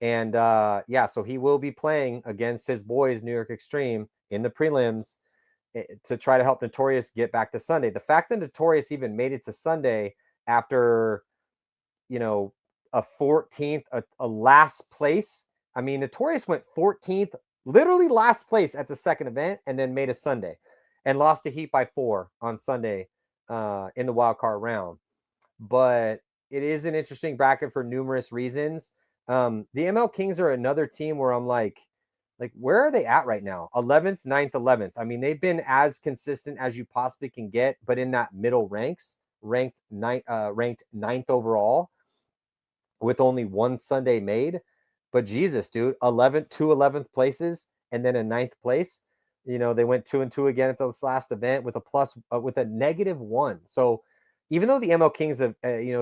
And yeah, so he will be playing against his boys, New York Extreme, in the prelims to try to help Notorious get back to Sunday. The fact that Notorious even made it to Sunday after, a 14th, a last place. I mean, Notorious went 14th, literally last place at the second event, and then made a Sunday and lost to Heat by 4 on Sunday in the wild card round. But it is an interesting bracket for numerous reasons. The ML Kings are another team where I'm like, where are they at right now? 11th, 9th, 11th. I mean, they've been as consistent as you possibly can get, but in that middle ranks, ranked ninth overall, with only one Sunday made. But Jesus, dude, 11th places and then a 9th place. They went 2-2 again at this last event with a plus with a -1. So even though the ML Kings have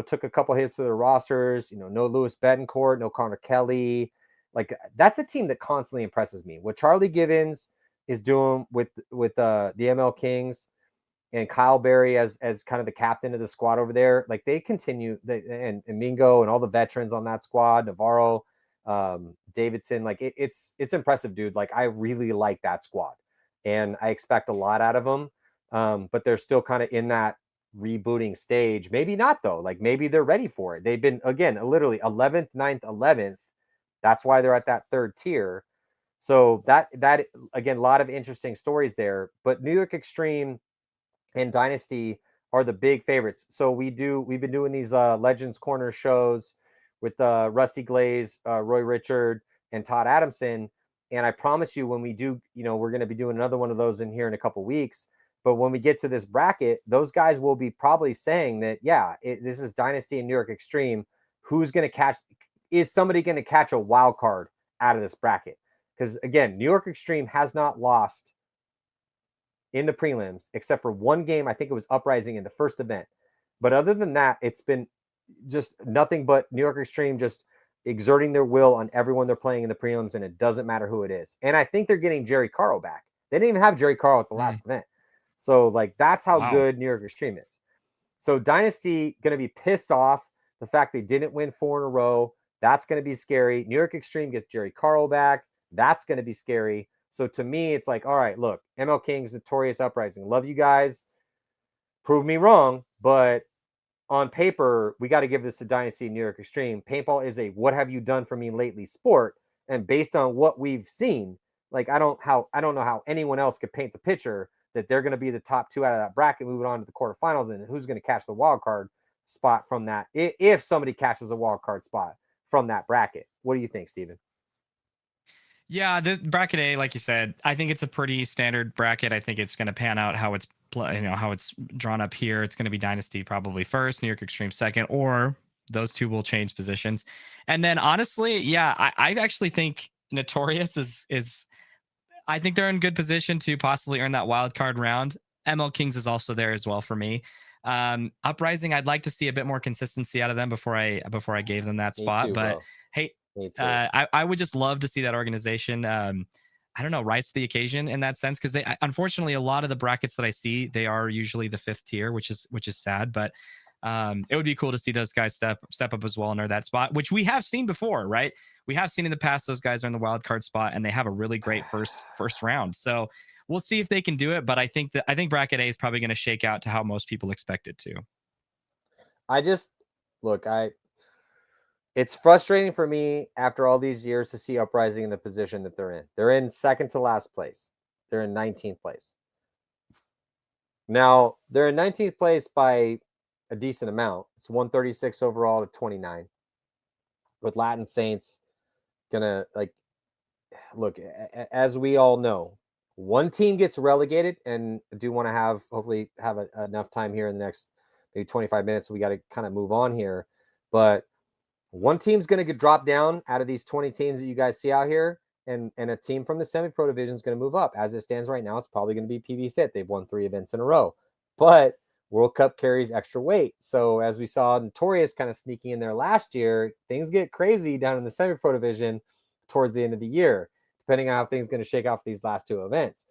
took a couple hits to their rosters, no Lewis Betancourt, no Connor Kelly, like that's a team that constantly impresses me. What Charlie Givens is doing with the ML Kings and Kyle Berry as kind of the captain of the squad over there, like they continue, and Mingo and all the veterans on that squad, Navarro, Davidson, like it's impressive, dude. Like I really like that squad, and I expect a lot out of them. But they're still kind of in that rebooting stage. Maybe not though. Like maybe they're ready for it. They've been again literally 11th, 9th, 11th. That's why they're at that third tier. So that again, a lot of interesting stories there. But New York Extreme and Dynasty are the big favorites. So we've been doing these Legends Corner shows with Rusty Glaze, Roy Richard, and Todd Adamson. And I promise you, when we do, we're going to be doing another one of those in here in a couple weeks. But when we get to this bracket, those guys will be probably saying that, yeah, this is Dynasty and New York Extreme. Who's going to catch? Is somebody going to catch a wild card out of this bracket? Because again, New York Extreme has not lost in the prelims, except for one game. I think it was Uprising in the first event. But other than that, it's been just nothing but New York Extreme just exerting their will on everyone they're playing in the prelims, and it doesn't matter who it is. And I think they're getting Jerry Carl back. They didn't even have Jerry Carl at the last event. So, like, that's how good New York Extreme is. So Dynasty going to be pissed off the fact they didn't win 4 in a row. That's going to be scary. New York Extreme gets Jerry Carl back. That's going to be scary. So to me, it's like, all right, look, ML Kings, Notorious, Uprising. Love you guys. Prove me wrong. But on paper, we got to give this to Dynasty New York Extreme. Paintball is a what have you done for me lately sport. And based on what we've seen, like I don't know how anyone else could paint the picture that they're going to be the top 2 out of that bracket moving on to the quarterfinals, and who's going to catch the wild card spot from that, if somebody catches a wild card spot from that bracket. What do you think, Steven? Yeah, this bracket A, like you said, I think it's a pretty standard bracket. I think it's going to pan out how it's how it's drawn up here. It's going to be Dynasty probably first, New York Extreme second, or those two will change positions. And then honestly, yeah, I actually think Notorious is I think they're in good position to possibly earn that wild card round. ML Kings is also there as well for me. Uprising, I'd like to see a bit more consistency out of them before I gave them that Me spot. too, But bro. hey, Me too. I would just love to see that organization. I don't know, rise to the occasion in that sense, because they unfortunately a lot of the brackets that I see, they are usually the 5th tier, which is sad. But it would be cool to see those guys step up as well and earn that spot, which we have seen before, right? We have seen in the past those guys are in the wild card spot and they have a really great first round. So we'll see if they can do it. But I think bracket A is probably going to shake out to how most people expect it to. I just look, it's frustrating for me after all these years to see Uprising in the position that they're in. They're in second to last place. They're in 19th place. Now, they're in 19th place by a decent amount. It's 136 overall to 29. With Latin Saints gonna look, as we all know, one team gets relegated, and I do want to hopefully have enough time here in the next maybe 25 minutes. So we got to kind of move on here, but one team's going to get dropped down out of these 20 teams that you guys see out here, and a team from the semi-pro division is going to move up. As it stands right now, it's probably going to be PB Fit. They've won 3 events in a row, but World Cup carries extra weight. So as we saw Notorious kind of sneaking in there last year, things get crazy down in the semi-pro division towards the end of the year, depending on how things are going to shake out for these last 2 events.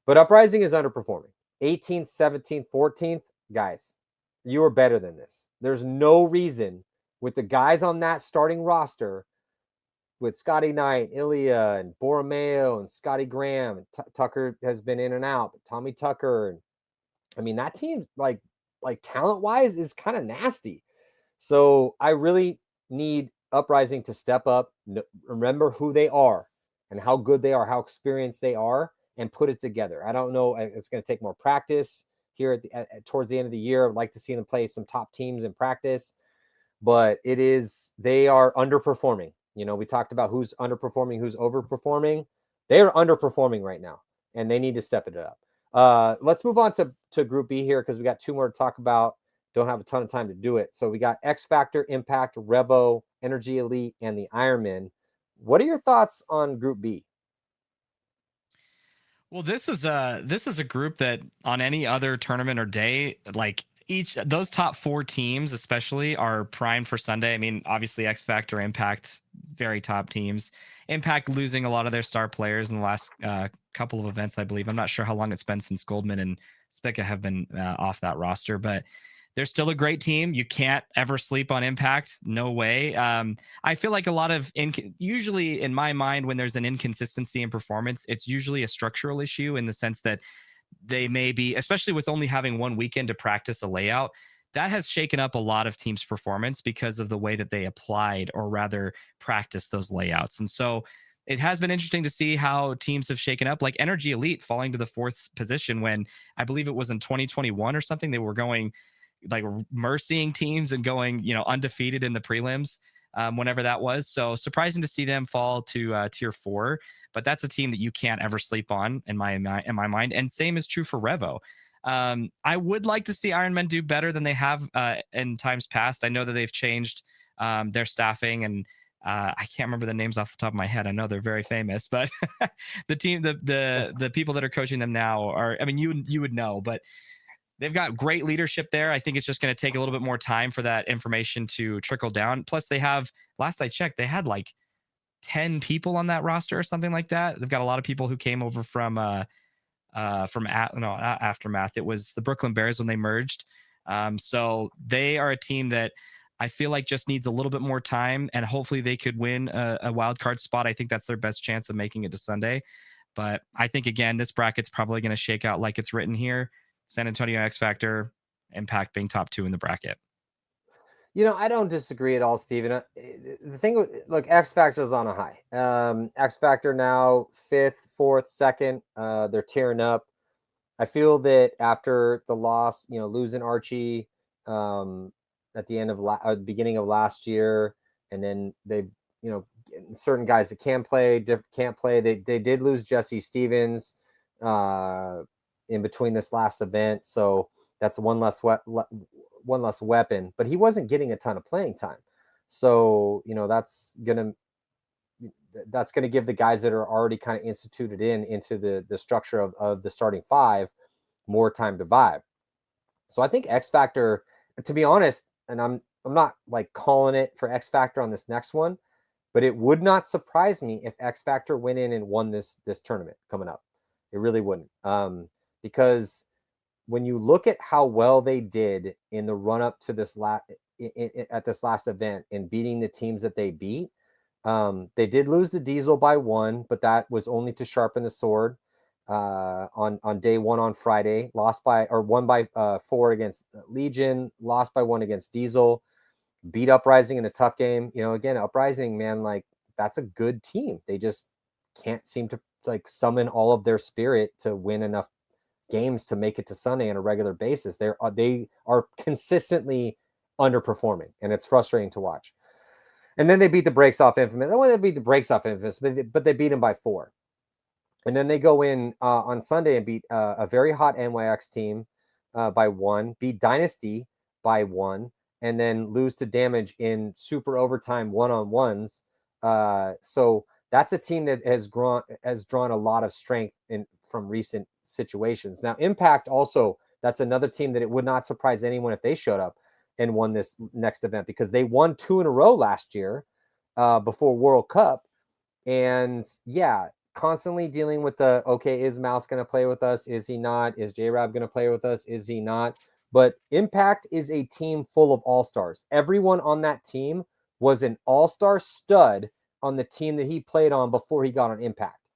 But Uprising is underperforming. 18th, 17th, 14th, guys, you are better than this. There's no reason with the guys on that starting roster, with Scotty Knight, Ilya, and Borromeo, and Scotty Graham, and Tucker has been in and out, but Tommy Tucker, and I mean that team, like talent wise, is kind of nasty. So I really need Uprising to step up, remember who they are and how good they are, how experienced they are, and put it together. I don't know, it's going to take more practice here towards the end of the year. I'd like to see them play some top teams in practice, but they are underperforming. You know, we talked about who's underperforming, who's overperforming. They are underperforming right now, and they need to step it up. Let's move on to Group B here, because we got 2 more to talk about. Don't have a ton of time to do it. So we got X Factor, Impact, Revo, Energy Elite, and the Ironman. What are your thoughts on Group B? Well, this is a group that on any other tournament or day, like those top 4 teams especially are primed for Sunday. I mean, obviously X Factor, Impact, very top teams. Impact losing a lot of their star players in the last couple of events, I believe. I'm not sure how long it's been since Goldman and Spica have been off that roster, but they're still a great team. You can't ever sleep on Impact. No way. I feel like a lot of usually in my mind, when there's an inconsistency in performance, it's usually a structural issue, in the sense that they may be, especially with only having 1 weekend to practice a layout, that has shaken up a lot of teams' performance because of the way that they applied, or rather practiced, those layouts. And so it has been interesting to see how teams have shaken up, like Energy Elite falling to the 4th position when I believe it was in 2021 or something. They were going like mercying teams and going, undefeated in the prelims, whenever that was. So surprising to see them fall to tier 4, but that's a team that you can't ever sleep on in my mind. And same is true for Revo. I would like to see Ironman do better than they have in times past. I know that they've changed their staffing, and I can't remember the names off the top of my head. I know they're very famous, but the team, the people that are coaching them now are, I mean, you would know, but they've got great leadership there. I think it's just going to take a little bit more time for that information to trickle down. Plus, they have, last I checked, they had like 10 people on that roster or something like that. They've got a lot of people who came over from Aftermath. It was the Brooklyn Bears when they merged. So they are a team that I feel like just needs a little bit more time, and hopefully they could win a wild card spot. I think that's their best chance of making it to Sunday. But I think, again, this bracket's probably going to shake out like it's written here. San Antonio, X Factor, Impact being top 2 in the bracket. I don't disagree at all, Steven. The thing, look, X Factor is on a high. X Factor now 5th, 4th, 2nd. They're tearing up. I feel that after the loss, losing Archie at the end of the beginning of last year, and then they, certain guys that can play, can't play. They did lose Jesse Stevens in between this last event, so that's one less weapon. But he wasn't getting a ton of playing time, so that's gonna give the guys that are already kind of instituted into the structure of the starting five more time to vibe. So I think X Factor, to be honest, and I'm not like calling it for X Factor on this next one, but it would not surprise me if X Factor went in and won this tournament coming up. It really wouldn't, because when you look at how well they did in the run up to this at this last event and beating the teams that they beat, they did lose the Diesel by 1, but that was only to sharpen the sword. On day 1 on Friday, won by 4 against Legion, lost by 1 against Diesel, beat Uprising in a tough game. Again, Uprising, man, like that's a good team. They just can't seem to like summon all of their spirit to win enough games to make it to Sunday on a regular basis. They are consistently underperforming, and it's frustrating to watch. And then they beat the brakes off Infamous. I want to beat the brakes off Infamous, but they beat them by 4. And then they go in on Sunday and beat a very hot NYX team by 1, beat Dynasty by 1, and then lose to Damage in super overtime one-on-ones. So that's a team that has drawn a lot of strength from recent situations. Now, Impact also, that's another team that it would not surprise anyone if they showed up and won this next event, because they won 2 in a row last year before World Cup. And yeah, constantly dealing with okay, is Mouse going to play with us? Is he not? Is J-Rab going to play with us? Is he not? But Impact is a team full of all-stars. Everyone on that team was an all-star stud on the team that he played on before he got on Impact.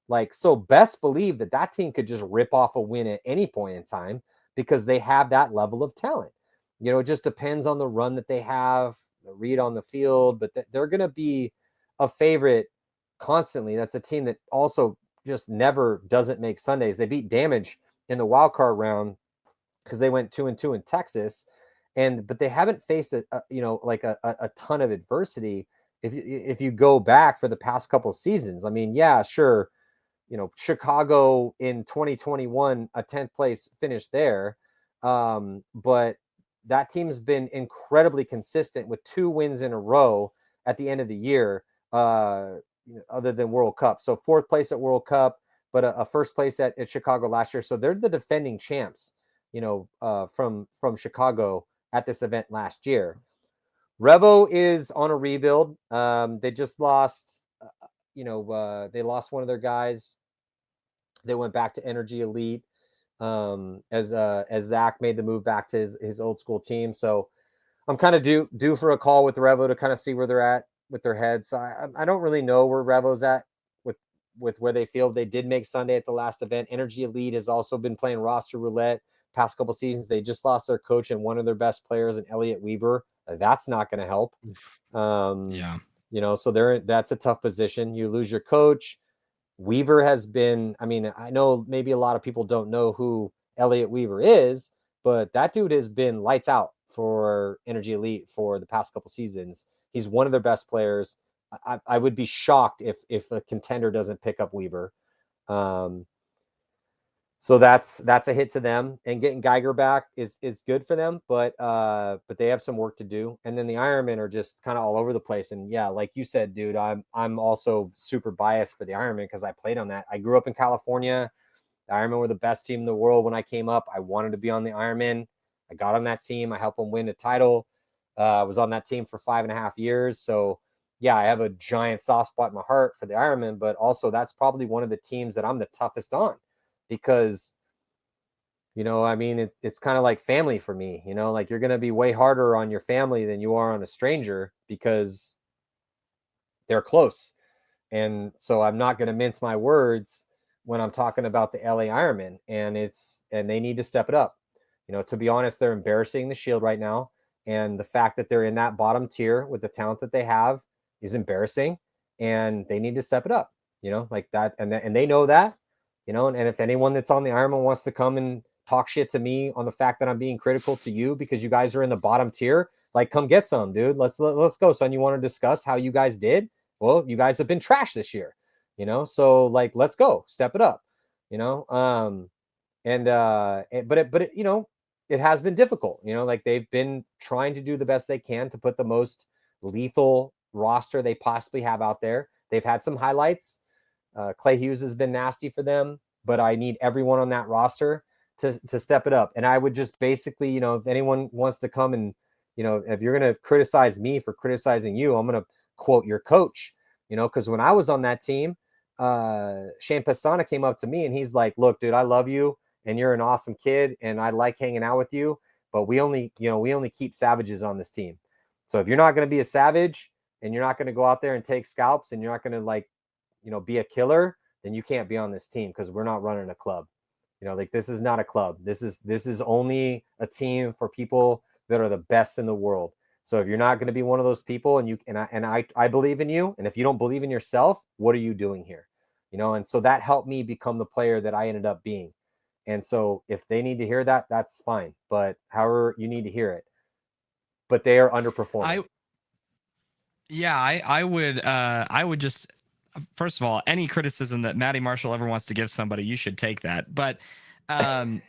Like, so best believe that team could just rip off a win at any point in time because they have that level of talent. It just depends on the run that they have, the read on the field, but they're going to be a favorite constantly. That's a team that also just never doesn't make Sundays. They beat Damage in the wild card round because they went 2-2 in Texas, but they haven't faced a ton of adversity. If you go back for the past couple seasons, I mean, yeah, sure, Chicago in 2021, a 10th place finish there, but that team's been incredibly consistent with 2 wins in a row at the end of the year. Other than World Cup. So 4th place at World Cup, but a 1st place at Chicago last year. So they're the defending champs, from Chicago at this event last year. Revo is on a rebuild. They just lost, they lost one of their guys. They went back to Energy Elite as Zach made the move back to his old school team. So I'm kind of due for a call with Revo to kind of see where they're at with their heads. So I don't really know where Revo's at with where they feel. They did make Sunday at the last event. Energy Elite has also been playing roster roulette past couple seasons. They just lost their coach and one of their best players, in Elliot Weaver. That's not going to help. Yeah. So that's a tough position. You lose your coach. Weaver has been, I mean, I know maybe a lot of people don't know who Elliot Weaver is, but that dude has been lights out for Energy Elite for the past couple seasons. He's one of their best players. I would be shocked if a contender doesn't pick up Weaver. So that's a hit to them, and getting Geiger back is good for them, but they have some work to do. And then the Ironmen are just kind of all over the place. And yeah, like you said, dude, I'm also super biased for the Ironmen because I played on that. I grew up in California. The Ironmen were the best team in the world when I came up. I wanted to be on the Ironmen. I got on that team. I helped them win a title. I was on that team for 5.5 years. So yeah, I have a giant soft spot in my heart for the Ironmen, but also that's probably one of the teams that I'm the toughest on. Because, I mean, it's kind of like family for me, like you're going to be way harder on your family than you are on a stranger because they're close. And so I'm not going to mince my words when I'm talking about the LA Ironman, and they need to step it up. To be honest, they're embarrassing the Shield right now. And the fact that they're in that bottom tier with the talent that they have is embarrassing, and they need to step it up, like that. And they know that. And if anyone that's on the Ironman wants to come and talk shit to me on the fact that I'm being critical to you because you guys are in the bottom tier, like, come get some, dude. Let's go, son. You want to discuss how you guys did? Well, you guys have been trash this year, so like, let's go, step it up, it has been difficult, like, they've been trying to do the best they can to put the most lethal roster they possibly have out there. They've had some highlights. Clay Hughes has been nasty for them, but I need everyone on that roster to step it up. And I would just basically, if anyone wants to come and, if you're going to criticize me for criticizing you, I'm going to quote your coach, because when I was on that team, Shane Pastana came up to me and he's like, look, dude, I love you and you're an awesome kid and I like hanging out with you, but we only keep savages on this team. So if you're not going to be a savage and you're not going to go out there and take scalps and you're not going to, like, be a killer, then you can't be on this team, because we're not running a club. Like, this is not a club. This is only a team for people that are the best in the world. So if you're not going to be one of those people, and I believe in you, and if you don't believe in yourself, what are you doing here? And so that helped me become the player that I ended up being. And so if they need to hear that, that's fine. But however you need to hear it. But they are underperforming. I would just, first of all, any criticism that Matty Marshall ever wants to give somebody, you should take that. But I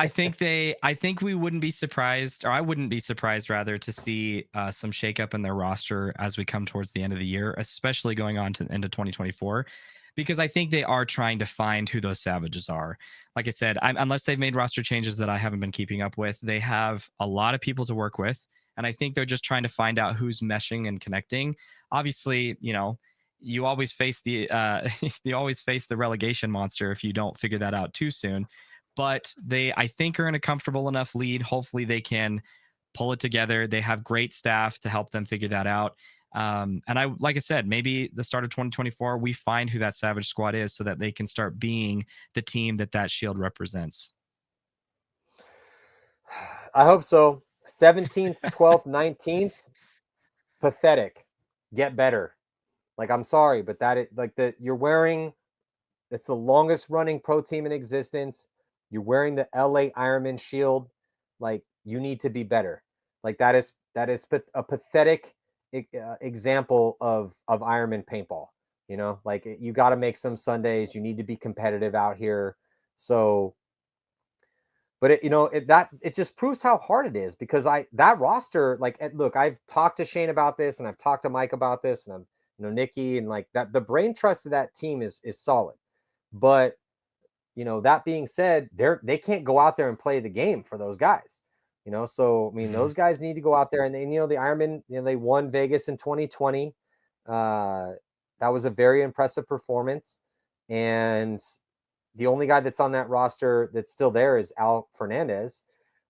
think we wouldn't be surprised, or I wouldn't be surprised rather, to see some shakeup in their roster as we come towards the end of the year, especially going on into 2024, because I think they are trying to find who those savages are. Like I said, unless they've made roster changes that I haven't been keeping up with, they have a lot of people to work with. And I think they're just trying to find out who's meshing and connecting. Obviously, you always face the you always face the relegation monster if you don't figure that out too soon. But they, I think, are in a comfortable enough lead. Hopefully they can pull it together. They have great staff to help them figure that out. And like I said, maybe the start of 2024, we find who that Savage squad is so that they can start being the team that Shield represents. I hope so. 17th, 12th, 19th, pathetic. Get better. Like, I'm sorry, but you're wearing, it's the longest running pro team in existence. You're wearing the LA Ironman shield. Like, you need to be better. Like, that is a pathetic example of Ironman paintball. Like, you got to make some Sundays. You need to be competitive out here. So, but it just proves how hard it is, because that roster, like, look, I've talked to Shane about this, and I've talked to Mike about this, and I'm, Nikki, and like that, the brain trust of that team is solid. But that being said, they can't go out there and play the game for those guys. So I mean, those guys need to go out there, and they, the Ironman, they won Vegas in 2020. That was a very impressive performance, and the only guy that's on that roster that's still there is Al Fernandez.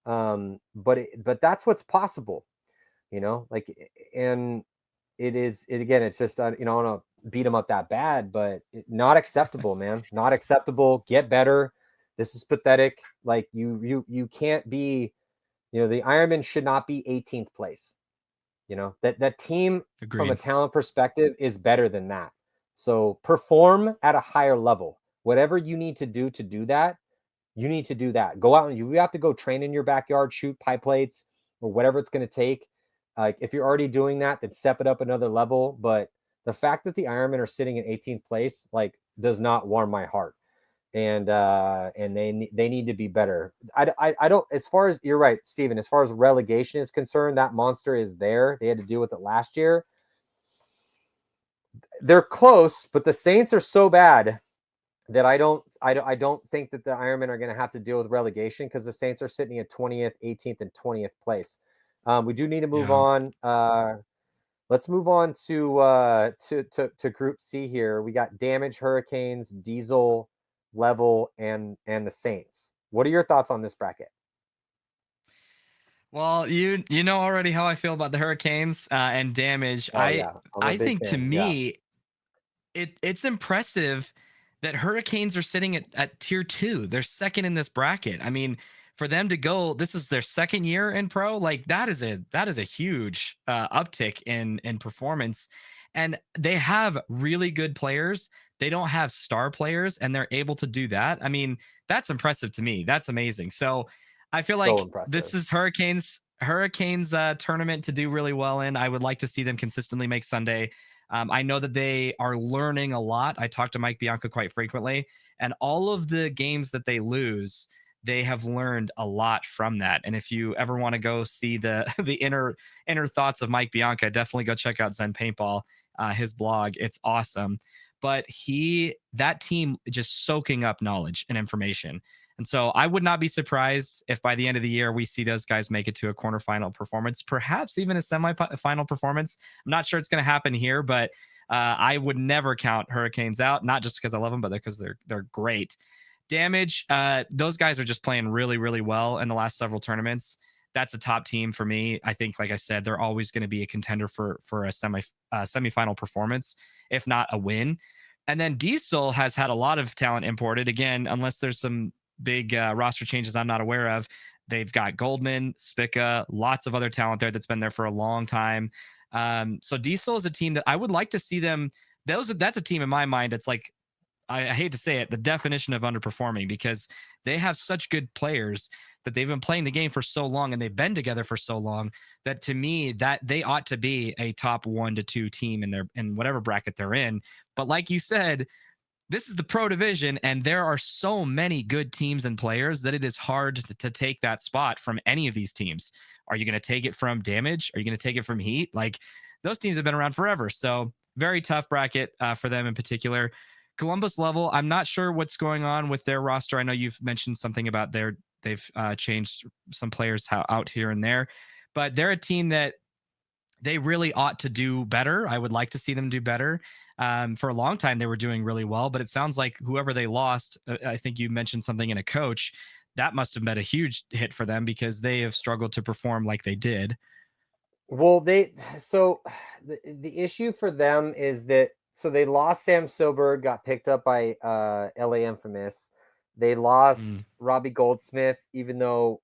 But that's what's possible, like, and it's just, I don't want to beat him up that bad, but not acceptable, man. Not acceptable. Get better. This is pathetic. Like, you can't be, the Ironman should not be 18th place. That team, Agreed, from a talent perspective, is better than that. So perform at a higher level. Whatever you need to do that, you need to do that. Go out and you have to go train in your backyard, shoot pipe plates, or whatever it's going to take. Like, if you're already doing that, then step it up another level. But the fact that the Ironmen are sitting in 18th place, like, does not warm my heart. And they need to be better. I don't, as far as, you're right, Steven, as far as relegation is concerned, that monster is there. They had to deal with it last year. They're close, but the Saints are so bad that I don't think that the Ironmen are going to have to deal with relegation, because the Saints are sitting at 20th, 18th, and 20th place. We do need to move on. Let's move on to Group C here. We got Damage, Hurricanes, Diesel, Level, and the Saints. What are your thoughts on this bracket? Well, you know already how I feel about the Hurricanes and Damage. Oh, yeah. I think, to me, it's impressive that Hurricanes are sitting at tier 2. They're second in this bracket. I mean, for them to go, this is their second year in pro. Like, that is a huge uptick in performance, and they have really good players they don't have star players and they're able to do that. I mean, that's impressive to me. That's amazing. So I feel So like impressive. this is Hurricanes tournament to do really well in. I would like to see them consistently make Sunday. I know that they are learning a lot. I talk to Mike Bianca quite frequently, and all of the games that they lose, they have learned a lot from that. And if you ever want to go see the the inner thoughts of Mike Bianca, definitely go check out Zen Paintball, his blog. It's awesome. But that team just soaking up knowledge and information. And so I would not be surprised if by the end of the year we see those guys make it to a quarterfinal performance, perhaps even a semifinal performance. I'm not sure it's going to happen here, but I would never count Hurricanes out, not just because I love them, but because they're great. Damage, those guys are just playing really, really well in the last several tournaments. That's a top team for me. I think, like I said, they're always going to be a contender for a semifinal performance, if not a win. And then Diesel has had a lot of talent imported. Again, unless there's some big roster changes I'm not aware of, they've got Goldman, Spica, lots of other talent there that's been there for a long time. So Diesel is a team that I would like to see them. That's a team in my mind. It's like, I hate to say it, the definition of underperforming, because they have such good players that they've been playing the game for so long and they've been together for so long that to me that they ought to be a top 1 to 2 team in whatever bracket they're in. But like you said, this is the pro division and there are so many good teams and players that it is hard to take that spot from any of these teams. Are you going to take it from Damage? Are you going to take it from Heat? Like, those teams have been around forever. So very tough bracket for them in particular. Columbus level, I'm not sure what's going on with their roster. I know you've mentioned something about they've changed some players out here and there, but they're a team that they really ought to do better. I would like to see them do better. For a long time, they were doing really well, but it sounds like whoever they lost, I think you mentioned something in a coach, that must have been a huge hit for them because they have struggled to perform like they did. Well, the issue for them is that they lost Sam Soberg, got picked up by LA Infamous. They lost Robbie Goldsmith, even though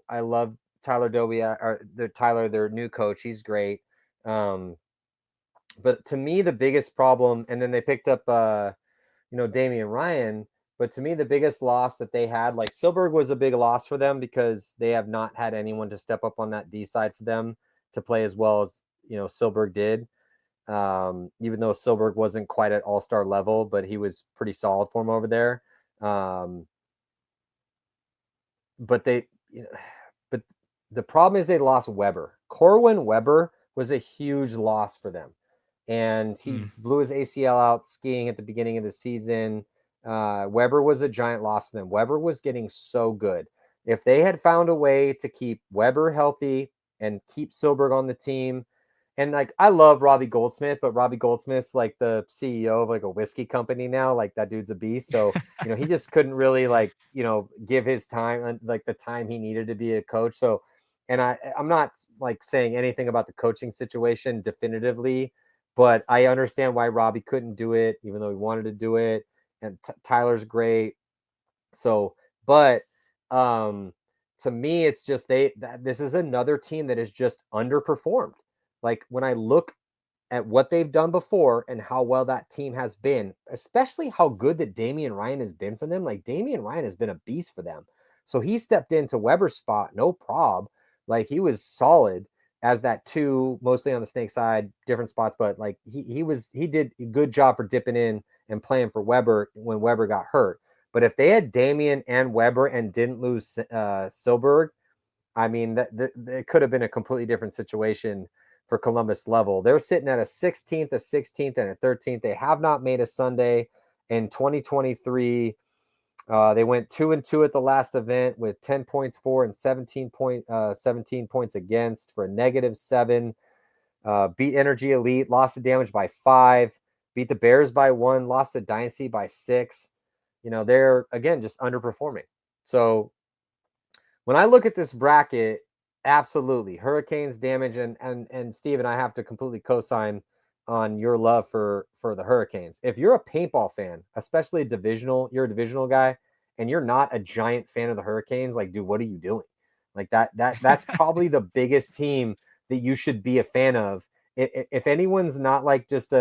I love Tyler Doby or their new coach. He's great. But to me, the biggest problem, and then they picked up Damian Ryan. But to me, the biggest loss that they had, like Silberg was a big loss for them because they have not had anyone to step up on that D side for them to play as well as Silberg did. Even though Silberg wasn't quite at all-star level, but he was pretty solid for him over there. But but the problem is they lost Weber. Corwin Weber was a huge loss for them, and he blew his ACL out skiing at the beginning of the season. Weber was a giant loss for them. Weber was getting so good. If they had found a way to keep Weber healthy and keep Silberg on the team, and like I love Robbie Goldsmith, but Robbie Goldsmith's like the CEO of like a whiskey company now. Like that dude's a beast. So he just couldn't really give his time like the time he needed to be a coach. So, and I'm not like saying anything about the coaching situation definitively, but I understand why Robbie couldn't do it, even though he wanted to do it. And Tyler's great. So, but to me, it's just this is another team that is just underperformed. Like when I look at what they've done before and how well that team has been, especially how good that Damian Ryan has been for them. Like Damian Ryan has been a beast for them. So he stepped into Weber's spot, no prob. Like he was solid as that 2, mostly on the snake side, different spots, but like he did a good job for dipping in and playing for Weber when Weber got hurt. But if they had Damian and Weber and didn't lose Silberg, I mean, it could have been a completely different situation for Columbus level. They're sitting at a 16th, and a 13th. They have not made a Sunday in 2023. They went 2-2 at the last event with 10 points for and 17 points against for a -7. Beat Energy Elite, lost to Damage by 5, beat the Bears by 1, lost to Dynasty by 6. They're again just underperforming. So when I look at this bracket, absolutely Hurricanes, Damage, and Steven, I have to completely co-sign on your love for the Hurricanes. If you're a paintball fan, especially you're a divisional guy, and you're not a giant fan of the Hurricanes, like, dude, what are you doing? Like that's probably the biggest team that you should be a fan of. If anyone's not like just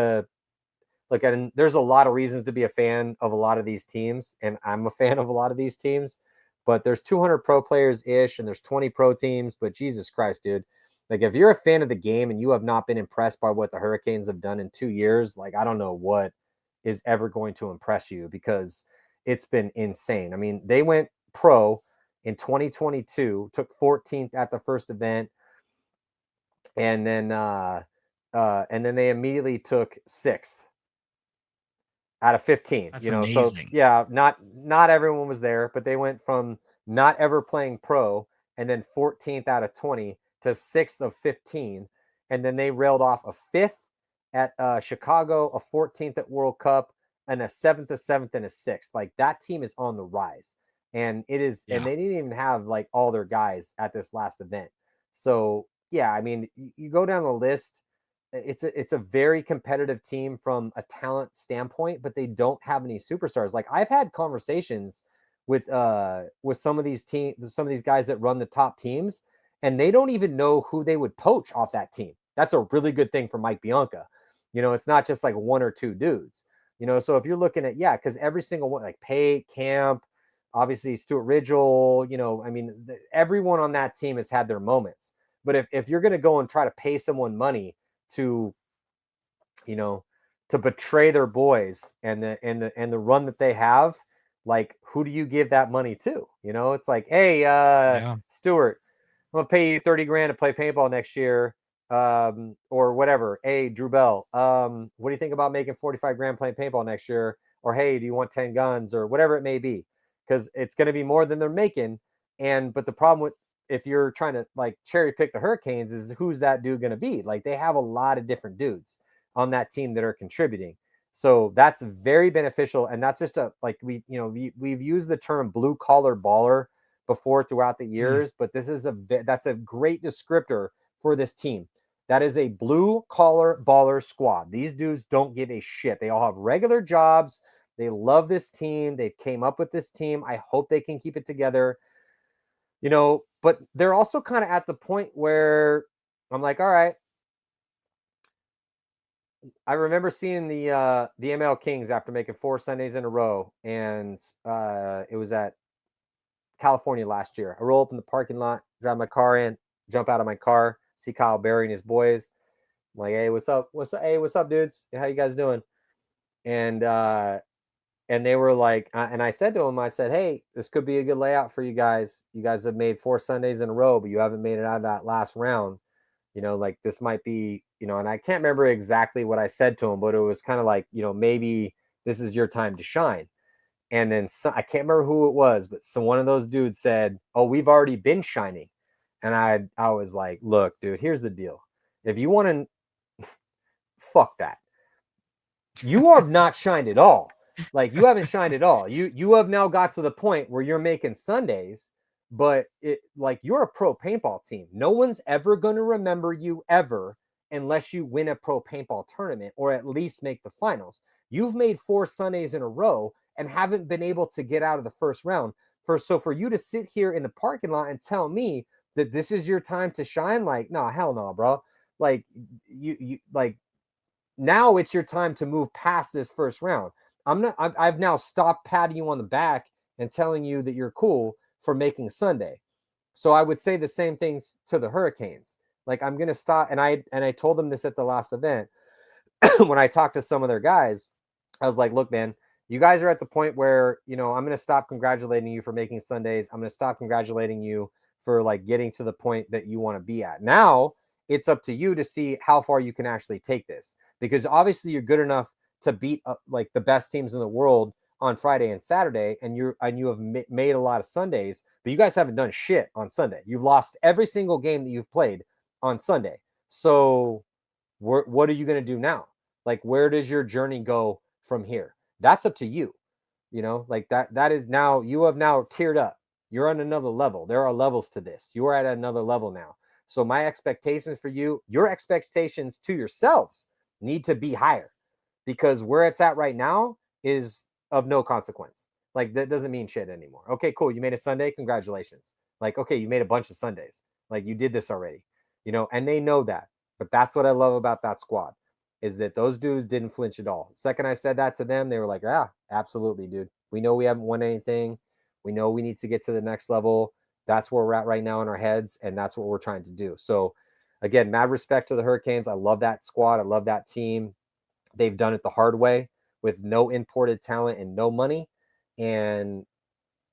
look, and there's a lot of reasons to be a fan of a lot of these teams, and I'm a fan of a lot of these teams, but there's 200 pro players ish, and there's 20 pro teams. But Jesus Christ, dude, like if you're a fan of the game and you have not been impressed by what the Hurricanes have done in 2 years, like I don't know what is ever going to impress you, because it's been insane. I mean, they went pro in 2022, took 14th at the first event, and then they immediately took 6th out of 15. That's You know, so amazing. yeah, not everyone was there, but they went from not ever playing pro and then 14th out of 20 to 6th of 15, and then they railed off a 5th at Chicago, a 14th at World Cup, and a 7th, a 7th, and a 6th. Like that team is on the rise, and it is, and Yeah. they didn't even have like all their guys at this last event. So yeah, I mean, you go down the list, it's a very competitive team from a talent standpoint, but they don't have any superstars. Like I've had conversations with some of these guys that run the top teams, and they don't even know who they would poach off that team. That's a really good thing for Mike Bianca. You know, it's not just like one or two dudes. You know, so if you're looking at, yeah, because every single one, like Pate, Camp, obviously Stuart Ridgel, you know, I mean, everyone on that team has had their moments. But if you're going to go and try to pay someone money to, you know, to betray their boys and the run that they have, like who do you give that money to? You know, it's like, hey, Yeah. Stuart, I'm gonna pay you 30 grand to play paintball next year, or whatever. Hey, Drew Bell, what do you think about making 45 grand playing paintball next year? Or hey, do you want 10 guns or whatever it may be? Because it's going to be more than they're making. And but the problem with, if you're trying to like cherry pick the Hurricanes, is who's that dude going to be? Like they have a lot of different dudes on that team that are contributing. So that's very beneficial. And that's just like we've used the term blue collar baller before throughout the Mm. years, but that's a great descriptor for this team. That is a blue collar baller squad. These dudes don't give a shit. They all have regular jobs. They love this team. They came up with this team. I hope they can keep it together. You know, but they're also kind of at the point where I'm like, all right. I remember seeing the ML Kings after making 4 Sundays in a row, and it was at California last year. I roll up in the parking lot, drive my car in, jump out of my car, see Kyle Berry and his boys. I'm like, hey, what's up? What's up? Hey, what's up, dudes? How you guys doing? And and they were like, and I said to them, I said, hey, this could be a good layout for you guys. You guys have made 4 Sundays in a row, but you haven't made it out of that last round. You know, like this might be, you know, and I can't remember exactly what I said to them, but it was kind of like, you know, maybe this is your time to shine. And then I can't remember who it was, but one of those dudes said, "Oh, we've already been shining." And I was like, "Look, dude, here's the deal. If you want to, fuck that. You have not shined at all. Like you haven't shined at all. You have now got to the point where you're making Sundays, but it like you're a pro paintball team. No one's ever going to remember you ever unless you win a pro paintball tournament or at least make the finals. You've made 4 Sundays in a row and haven't been able to get out of the first round. For you to sit here in the parking lot and tell me that this is your time to shine, like, no, hell no, bro. Like you like now it's your time to move past this first round. I've now stopped patting you on the back and telling you that you're cool for making Sunday. So I would say the same things to the Hurricanes. Like I'm going to stop. And I told them this at the last event when I talked to some of their guys. I was like, look, man, you guys are at the point where, you know, I'm going to stop congratulating you for making Sundays. I'm going to stop congratulating you for like getting to the point that you want to be at. Now it's up to you to see how far you can actually take this, because obviously you're good enough to beat like the best teams in the world on Friday and Saturday, and you have made a lot of Sundays, but you guys haven't done shit on Sunday. You've lost every single game that you've played on Sunday. So what are you going to do now? Like, where does your journey go from here? That's up to you. You know, like that is now, you have now tiered up. You're on another level. There are levels to this. You are at another level now. So my expectations for you, your expectations to yourselves need to be higher, because where it's at right now is of no consequence. Like that doesn't mean shit anymore. Okay, cool. You made a Sunday. Congratulations. Like, okay, you made a bunch of Sundays. Like you did this already, you know, and they know that. But that's what I love about that squad. is that those dudes didn't flinch at all. Second I said that to them, they were like, "Yeah, absolutely, dude. We know we haven't won anything. We know we need to get to the next level. That's where we're at right now in our heads, and that's what we're trying to do." So, again, mad respect to the Hurricanes. I love that squad. I love that team. They've done it the hard way with no imported talent and no money, and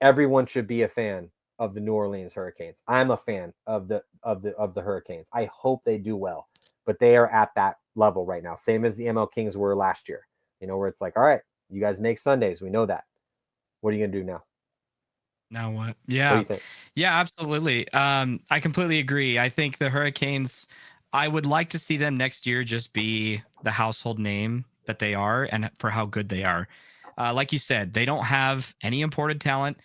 everyone should be a fan of the New Orleans Hurricanes. I'm a fan of the Hurricanes. I hope they do well, but they are at that level right now, same as the ML Kings were last year. Where it's like, all right, you guys make Sundays. We know that. What are you gonna do now? Now what? What do Yeah. you think? Yeah, absolutely. I completely agree. I think the Hurricanes, I would like to see them next year just be the household name that they are and for how good they are. Like you said, they don't have any imported talent.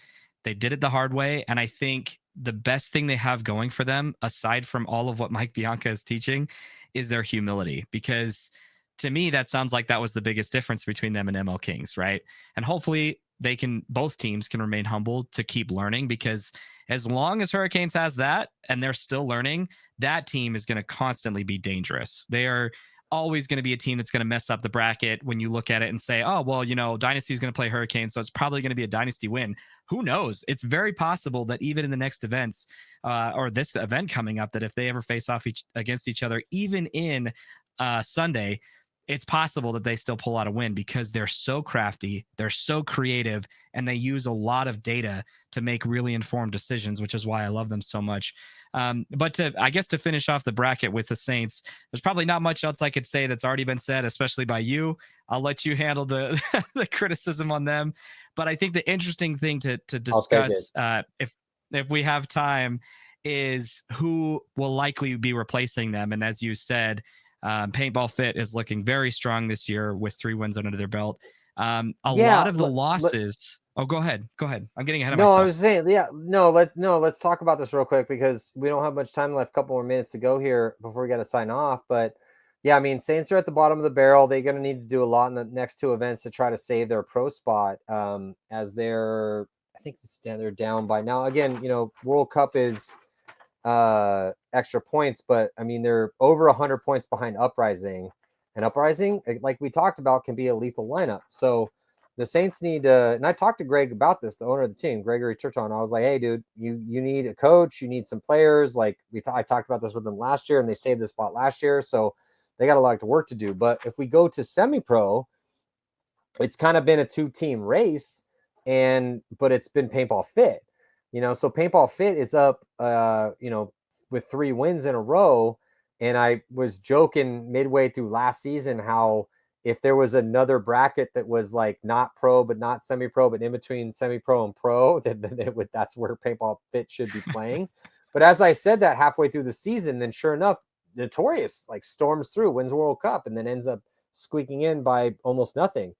They did it the hard way. And I think the best thing they have going for them, aside from all of what Mike Bianca is teaching, is their humility. Because to me, that sounds like that was the biggest difference between them and ML Kings, right? And hopefully both teams can remain humble to keep learning, because as long as Hurricanes has that and they're still learning, that team is going to constantly be dangerous. They are always going to be a team that's going to mess up the bracket when you look at it and say, oh, well, Dynasty is going to play Hurricanes, so it's probably going to be a Dynasty win. Who knows? It's very possible that even in the next events or this event coming up, that if they ever face off against each other, even in Sunday, it's possible that they still pull out a win because they're so crafty, they're so creative, and they use a lot of data to make really informed decisions, which is why I love them so much. But I guess to finish off the bracket with the Saints, there's probably not much else I could say that's already been said, especially by you. I'll let you handle the the criticism on them. But I think the interesting thing to I'll take it. discuss, if we have time, is who will likely be replacing them. And as you said, Paintball Fit is looking very strong this year with 3 wins under their belt. A lot Yeah. of the losses. Oh, go ahead. Go ahead. I'm getting ahead of No, I myself. was saying, yeah, let's talk about this real quick because we don't have much time left. A couple more minutes to go here before we got to sign off. But yeah, I mean, Saints are at the bottom of the barrel. They're going to need to do a lot in the next 2 events to try to save their pro spot. As I think they're down by now. Again, World Cup is extra points, but I mean, they're over 100 points behind Uprising, and Uprising, like we talked about, can be a lethal lineup. So the Saints need to, and I talked to Greg about this, the owner of the team, Gregory Turton. I was like, hey, dude, you need a coach, you need some players. Like I talked about this with them last year, and they saved the spot last year, so they got a lot of work to do. But if we go to semi-pro, it's kind of been a 2-team race, but it's been Paintball Fit. So Paintball Fit is up, with 3 wins in a row. And I was joking midway through last season how if there was another bracket that was like not pro, but not semi-pro, but in between semi-pro and pro, then that's where Paintball Fit should be playing. But as I said that halfway through the season, then sure enough, Notorious like storms through, wins World Cup, and then ends up squeaking in by almost nothing.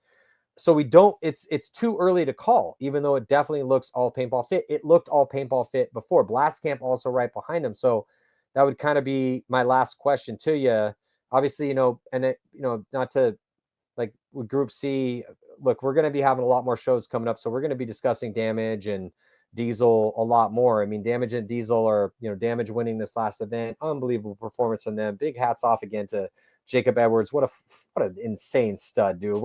So we don't, it's too early to call, even though it definitely looks all Paintball Fit. It looked all Paintball Fit before. Blast Camp also right behind them. So that would kind of be my last question to you. Obviously, not to, like, with Group C, look, we're going to be having a lot more shows coming up. So we're going to be discussing Damage and Diesel a lot more. I mean, Damage and Diesel are, Damage winning this last event. Unbelievable performance from them. Big hats off again to Jacob Edwards. What an insane stud, dude.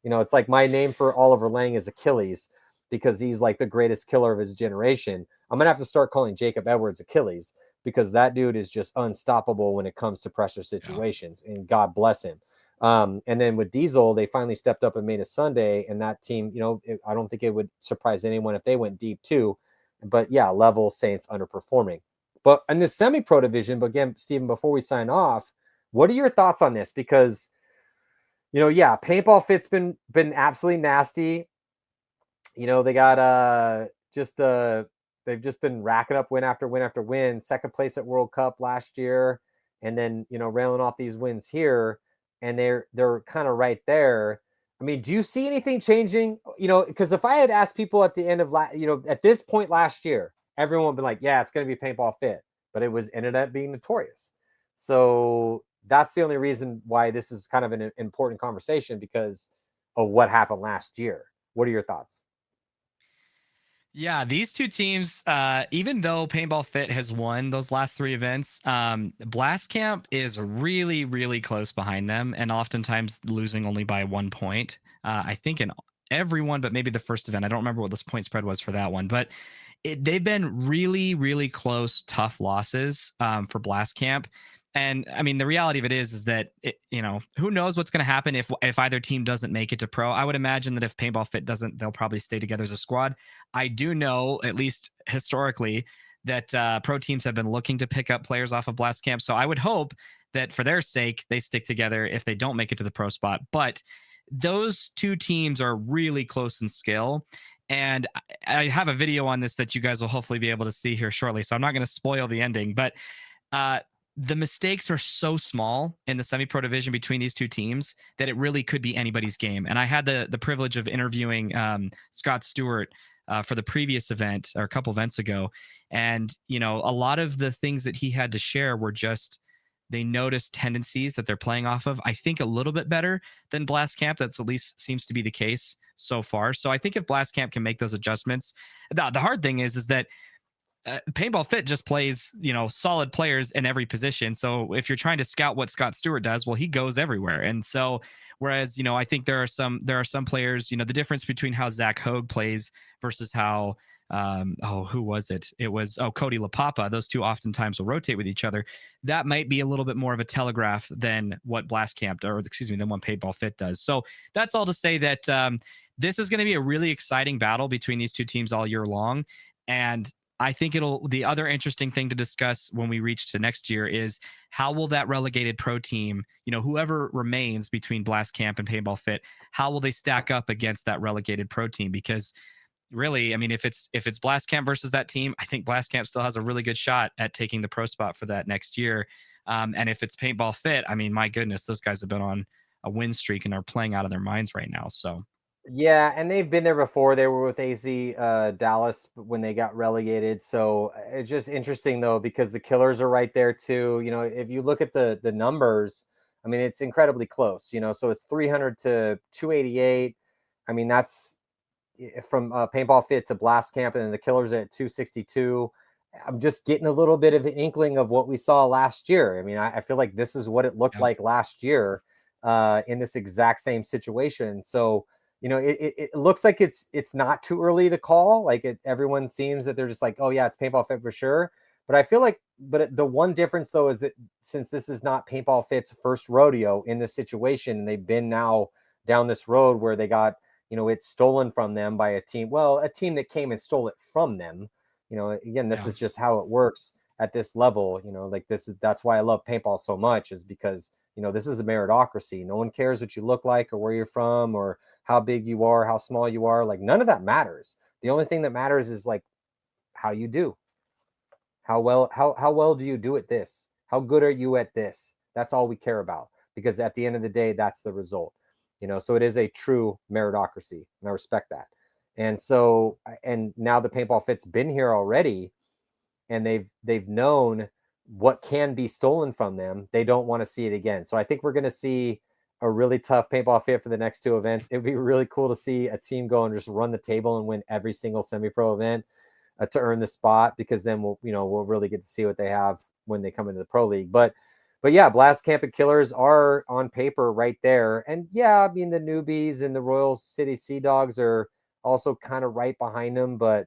It's like my name for Oliver Lang is Achilles because he's like the greatest killer of his generation. I'm going to have to start calling Jacob Edwards Achilles because that dude is just unstoppable when it comes to pressure situations, and God bless him. And then with Diesel, they finally stepped up and made a Sunday, and that team, I don't think it would surprise anyone if they went deep too. But yeah, level Saints underperforming. But in the semi-pro division, but again, Stephen, before we sign off, what are your thoughts on this? Because yeah, Paintball Fit's been absolutely nasty. They got they've just been racking up win after win after win. Second place at World Cup last year, and then railing off these wins here, and they're kind of right there. I mean, do you see anything changing? Because if I had asked people at the end of at this point last year, everyone would be like, yeah, it's going to be Paintball Fit, but it ended up being Notorious. So that's the only reason why this is kind of an important conversation, because of what happened last year. What are your thoughts? Yeah, these two teams, even though Paintball Fit has won those last three events, Blast Camp is really, really close behind them, and oftentimes losing only by 1 point. I think in every one, but maybe the first event. I don't remember what this point spread was for that one, but they've been really, really close, tough losses for Blast Camp. And I mean, the reality of it is that who knows what's going to happen if either team doesn't make it to pro. I would imagine that if Paintball Fit doesn't, they'll probably stay together as a squad. I do know, at least historically, that pro teams have been looking to pick up players off of Blast Camp. So I would hope that for their sake, they stick together if they don't make it to the pro spot. But those two teams are really close in skill. And I have a video on this that you guys will hopefully be able to see here shortly. So I'm not going to spoil the ending, but uh, the mistakes are so small in the semi-pro division between these two teams that it really could be anybody's game. And I had the privilege of interviewing Scott Stewart for the previous event or a couple events ago, and a lot of the things that he had to share were just they noticed tendencies that they're playing off of. I think a little bit better than Blast Camp. That's at least seems to be the case so far. So I think if Blast Camp can make those adjustments, the hard thing is that Paintball Fit just plays, solid players in every position. So if you're trying to scout what Scott Stewart does, well, he goes everywhere. And so, whereas, I think there are some players, the difference between how Zach Hogue plays versus how, who was it? It was, Cody LaPapa. Those two oftentimes will rotate with each other. That might be a little bit more of a telegraph than what Blast Camp, or excuse me, than what Paintball Fit does. So that's all to say that this is going to be a really exciting battle between these two teams all year long. And I think the other interesting thing to discuss when we reach to next year is how will that relegated pro team, whoever remains between Blast Camp and Paintball Fit, how will they stack up against that relegated pro team? Because really, I mean, if it's Blast Camp versus that team, I think Blast Camp still has a really good shot at taking the pro spot for that next year. And if it's Paintball Fit, I mean, my goodness, those guys have been on a win streak and are playing out of their minds right now. So Yeah, and they've been there before. They were with AZ Dallas when they got relegated. So it's just interesting though, because the Killers are right there too. If you look at the numbers, I mean, it's incredibly close. So it's 300 to 288. I mean, that's from Paintball Fit to Blast Camp, and then the Killers at 262. I'm just getting a little bit of an inkling of what we saw last year. I mean, I feel like this is what it looked like last year in this exact same situation. So it looks like it's not too early to call. Like everyone seems that they're just like, oh yeah, it's Paintball Fit for sure. But I feel like, the one difference though is that since this is not Paintball Fit's first rodeo in this situation, and they've been now down this road where they got it's stolen from them by a team that came and stole it from them. Again, this is just how it works at this level. Like that's why I love paintball so much, is because this is a meritocracy. No one cares what you look like or where you're from or how big you are, how small you are. Like none of that matters. The only thing that matters is like how you do. How well do you do at this? How good are you at this? That's all we care about, because at the end of the day, that's the result. So it is a true meritocracy, and I respect that. And now the Paintball Fit's been here already, and they've known what can be stolen from them. They don't want to see it again. So I think we're going to see a really tough Paintball Fit for the next two events. It would be really cool to see a team go and just run the table and win every single semi-pro event to earn the spot, because then we'll really get to see what they have when they come into the pro league. But yeah, Blast Camp and Killers are on paper right there. And yeah, I mean, the newbies and the Royal City Sea Dogs are also kind of right behind them. But,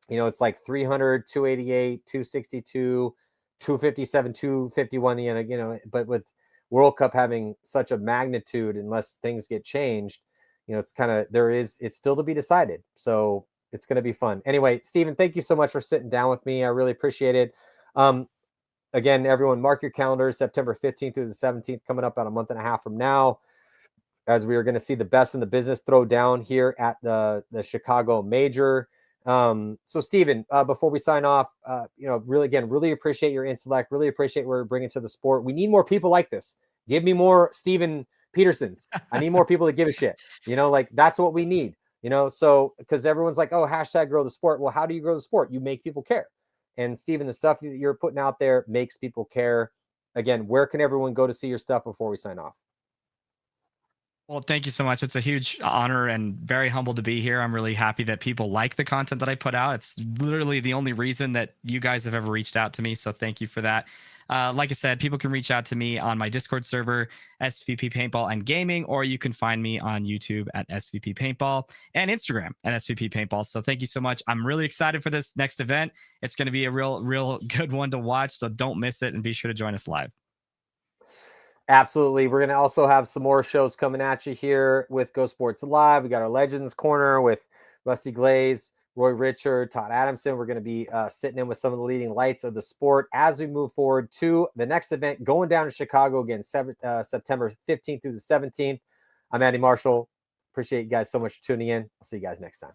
it's like 300, 288, 262, 257, 251, but with World Cup having such a magnitude, unless things get changed, it's it's still to be decided. So it's going to be fun. Anyway, Stephen, thank you so much for sitting down with me. I really appreciate it. Again, everyone, mark your calendars, September 15th through the 17th, coming up about a month and a half from now, as we are going to see the best in the business throw down here at the Chicago Major. So, Stephen, before we sign off, really appreciate your intellect, really appreciate what you're bringing to the sport. We need more people like this. Give me more Stephen Petersons. I need more people to give a shit. Like that's what we need. So because everyone's like, oh, hashtag grow the sport. Well, how do you grow the sport? You make people care. And Stephen, the stuff that you're putting out there makes people care. Again, where can everyone go to see your stuff before we sign off? Well, thank you so much. It's a huge honor and very humbled to be here. I'm really happy that people like the content that I put out. It's literally the only reason that you guys have ever reached out to me. So thank you for that. Like I said, people can reach out to me on my Discord server, SVP Paintball and Gaming, or you can find me on YouTube at SVP Paintball and Instagram at SVP Paintball. So thank you so much. I'm really excited for this next event. It's going to be a real good one to watch. So don't miss it and be sure to join us live. Absolutely. We're going to also have some more shows coming at you here with Go Sports Live. We got our Legends Corner with Rusty Glaze, Roy Richard, Todd Adamson. We're going to be sitting in with some of the leading lights of the sport as we move forward to the next event going down to Chicago again, September 15th through the 17th. I'm Andy Marshall. Appreciate you guys so much for tuning in. I'll see you guys next time.